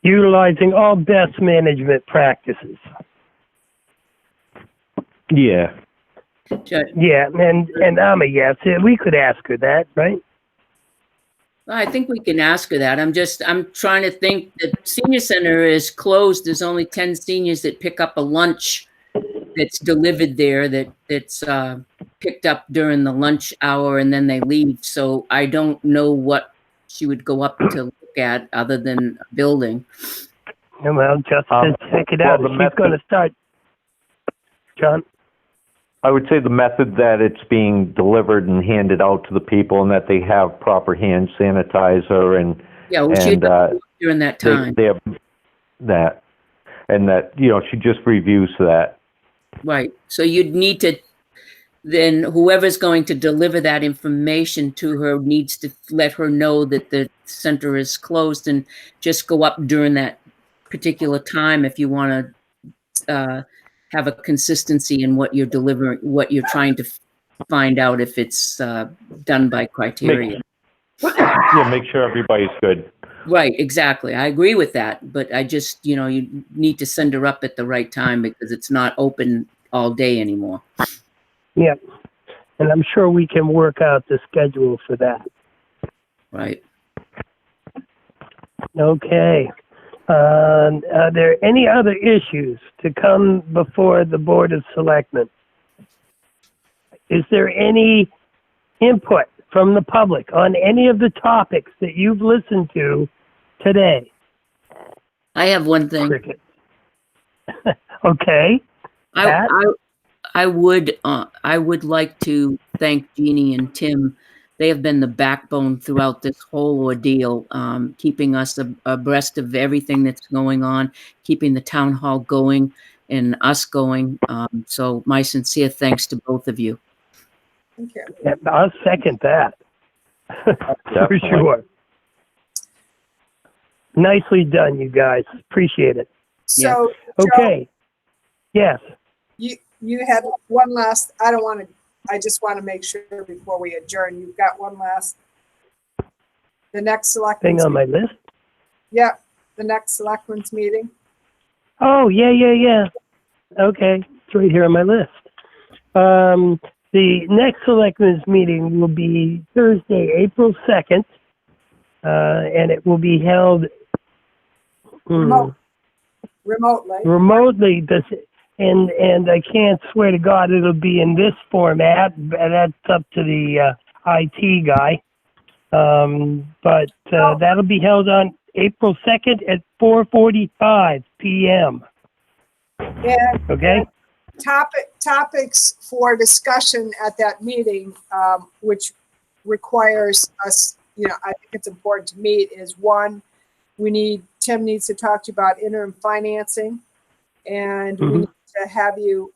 Utilizing all best management practices. Yeah. Yeah, and I'm a yes. We could ask her that, right? Well, I think we can ask her that. I'm trying to think. The senior center is closed. There's only 10 seniors that pick up a lunch that's delivered there, that's picked up during the lunch hour, and then they leave. So I don't know what she would go up to look at other than a building. Well, just to check it out. She's going to start. John? I would say the method that it's being delivered and handed out to the people, and that they have proper hand sanitizer and during that time. They have that, and that she just reviews that. Right. So you'd need to then whoever's going to deliver that information to her needs to let her know that the center is closed, and just go up during that particular time if you want to have a consistency in what you're delivering, what you're trying to find out if it's done by criteria. Make sure everybody's good. Right, exactly. I agree with that, but I just, you need to send her up at the right time because it's not open all day anymore. Yeah, and I'm sure we can work out the schedule for that. Right. Okay. Are there any other issues to come before the Board of Selectmen? Is there any input from the public on any of the topics that you've listened to today? I have one thing. Cricket. Okay. Pat? I would like to thank Jeannie and Tim. They have been the backbone throughout this whole ordeal, keeping us abreast of everything that's going on, keeping the town hall going and us going. So my sincere thanks to both of you. Thank you. Yeah, I'll second that. For Definitely. sure. Nicely done, you guys. Appreciate it. So, Okay. Yes. Joe, you had one last, I just want to make sure before we adjourn, you've got one last, the next Thing selectmen's, on my list. yeah, the next selectmen's meeting. Oh, yeah. Okay. It's right here on my list. The next selectmen's meeting will be Thursday, April 2nd, and it will be held Remotely. And I can't swear to God it'll be in this format. That's up to the IT guy. But that'll be held on April 2nd at 4:45 p.m. And Okay? topics for discussion at that meeting, which requires us, I think it's important to meet, is one, Tim needs to talk to you about interim financing, and we need to have you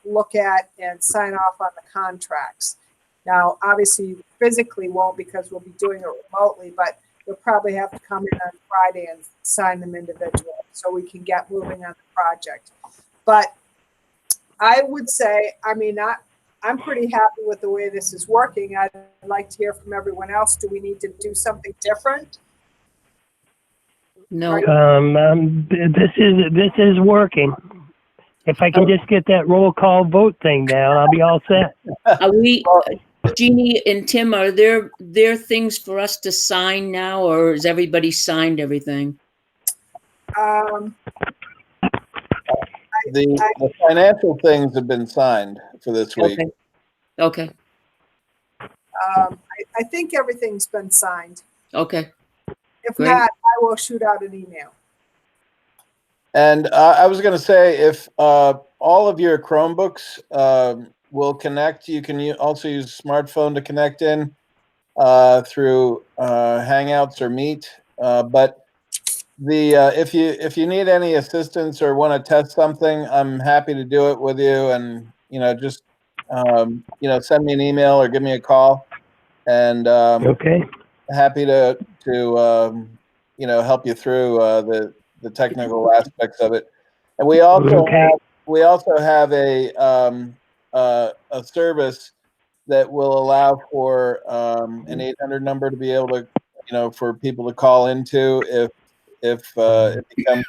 look at and sign off on the contracts. Now, obviously, you physically won't because we'll be doing it remotely, but you'll probably have to come in on Friday and sign them individually so we can get moving on the project. But I would say, I'm pretty happy with the way this is working. I'd like to hear from everyone else. Do we need to do something different? No, This is working. If I can just get that roll call vote thing down, I'll be all set. are we, Jeannie and Tim, are there things for us to sign now, or has everybody signed everything? The financial things have been signed for this week. Okay. I think everything's been signed. Okay. If Great. not, I will shoot out an email. And I was going to say, if all of your Chromebooks will connect, you can also use smartphone to connect in through Hangouts or Meet. But if you need any assistance or want to test something, I'm happy to do it with you. And just send me an email or give me a call. And Okay. happy to help you through the technical aspects of it. And we also have a service that will allow for an 800 number to be able to for people to call into if it becomes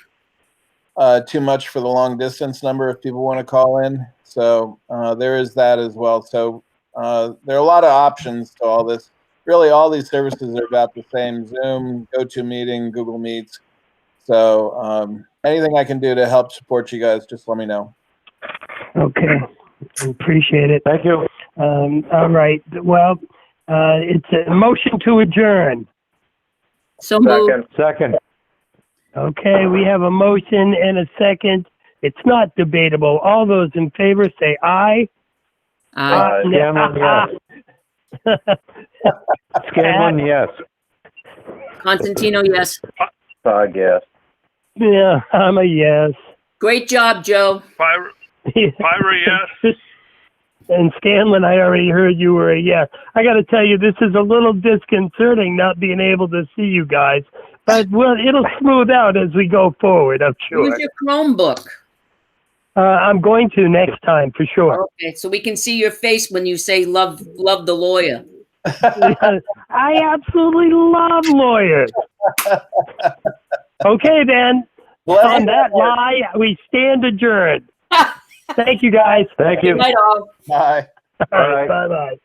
too much for the long distance number if people want to call in. So there is that as well. So there are a lot of options to all this. Really, all these services are about the same: Zoom, GoToMeeting, Google Meets. So anything I can do to help support you guys, just let me know. Okay. Appreciate it. Thank you. All right. Well, it's a motion to adjourn. So moved. Second. Okay, we have a motion and a second. It's not debatable. All those in favor say aye. Aye. Scanlon, yes. Scanlon, yes. Constantino, yes. Yes. Yeah, I'm a yes. Great job, Joe. Pyra, yes. And Scanlon, I already heard you were a yes. I got to tell you, this is a little disconcerting not being able to see you guys. But it'll smooth out as we go forward, I'm sure. Use your Chromebook. I'm going to next time for sure. Okay, so we can see your face when you say love the lawyer. I absolutely love lawyers. Okay, then. On that lie, we stand adjourned. Thank you, guys. Thank you. Good night, all. Bye. All right. Bye-bye.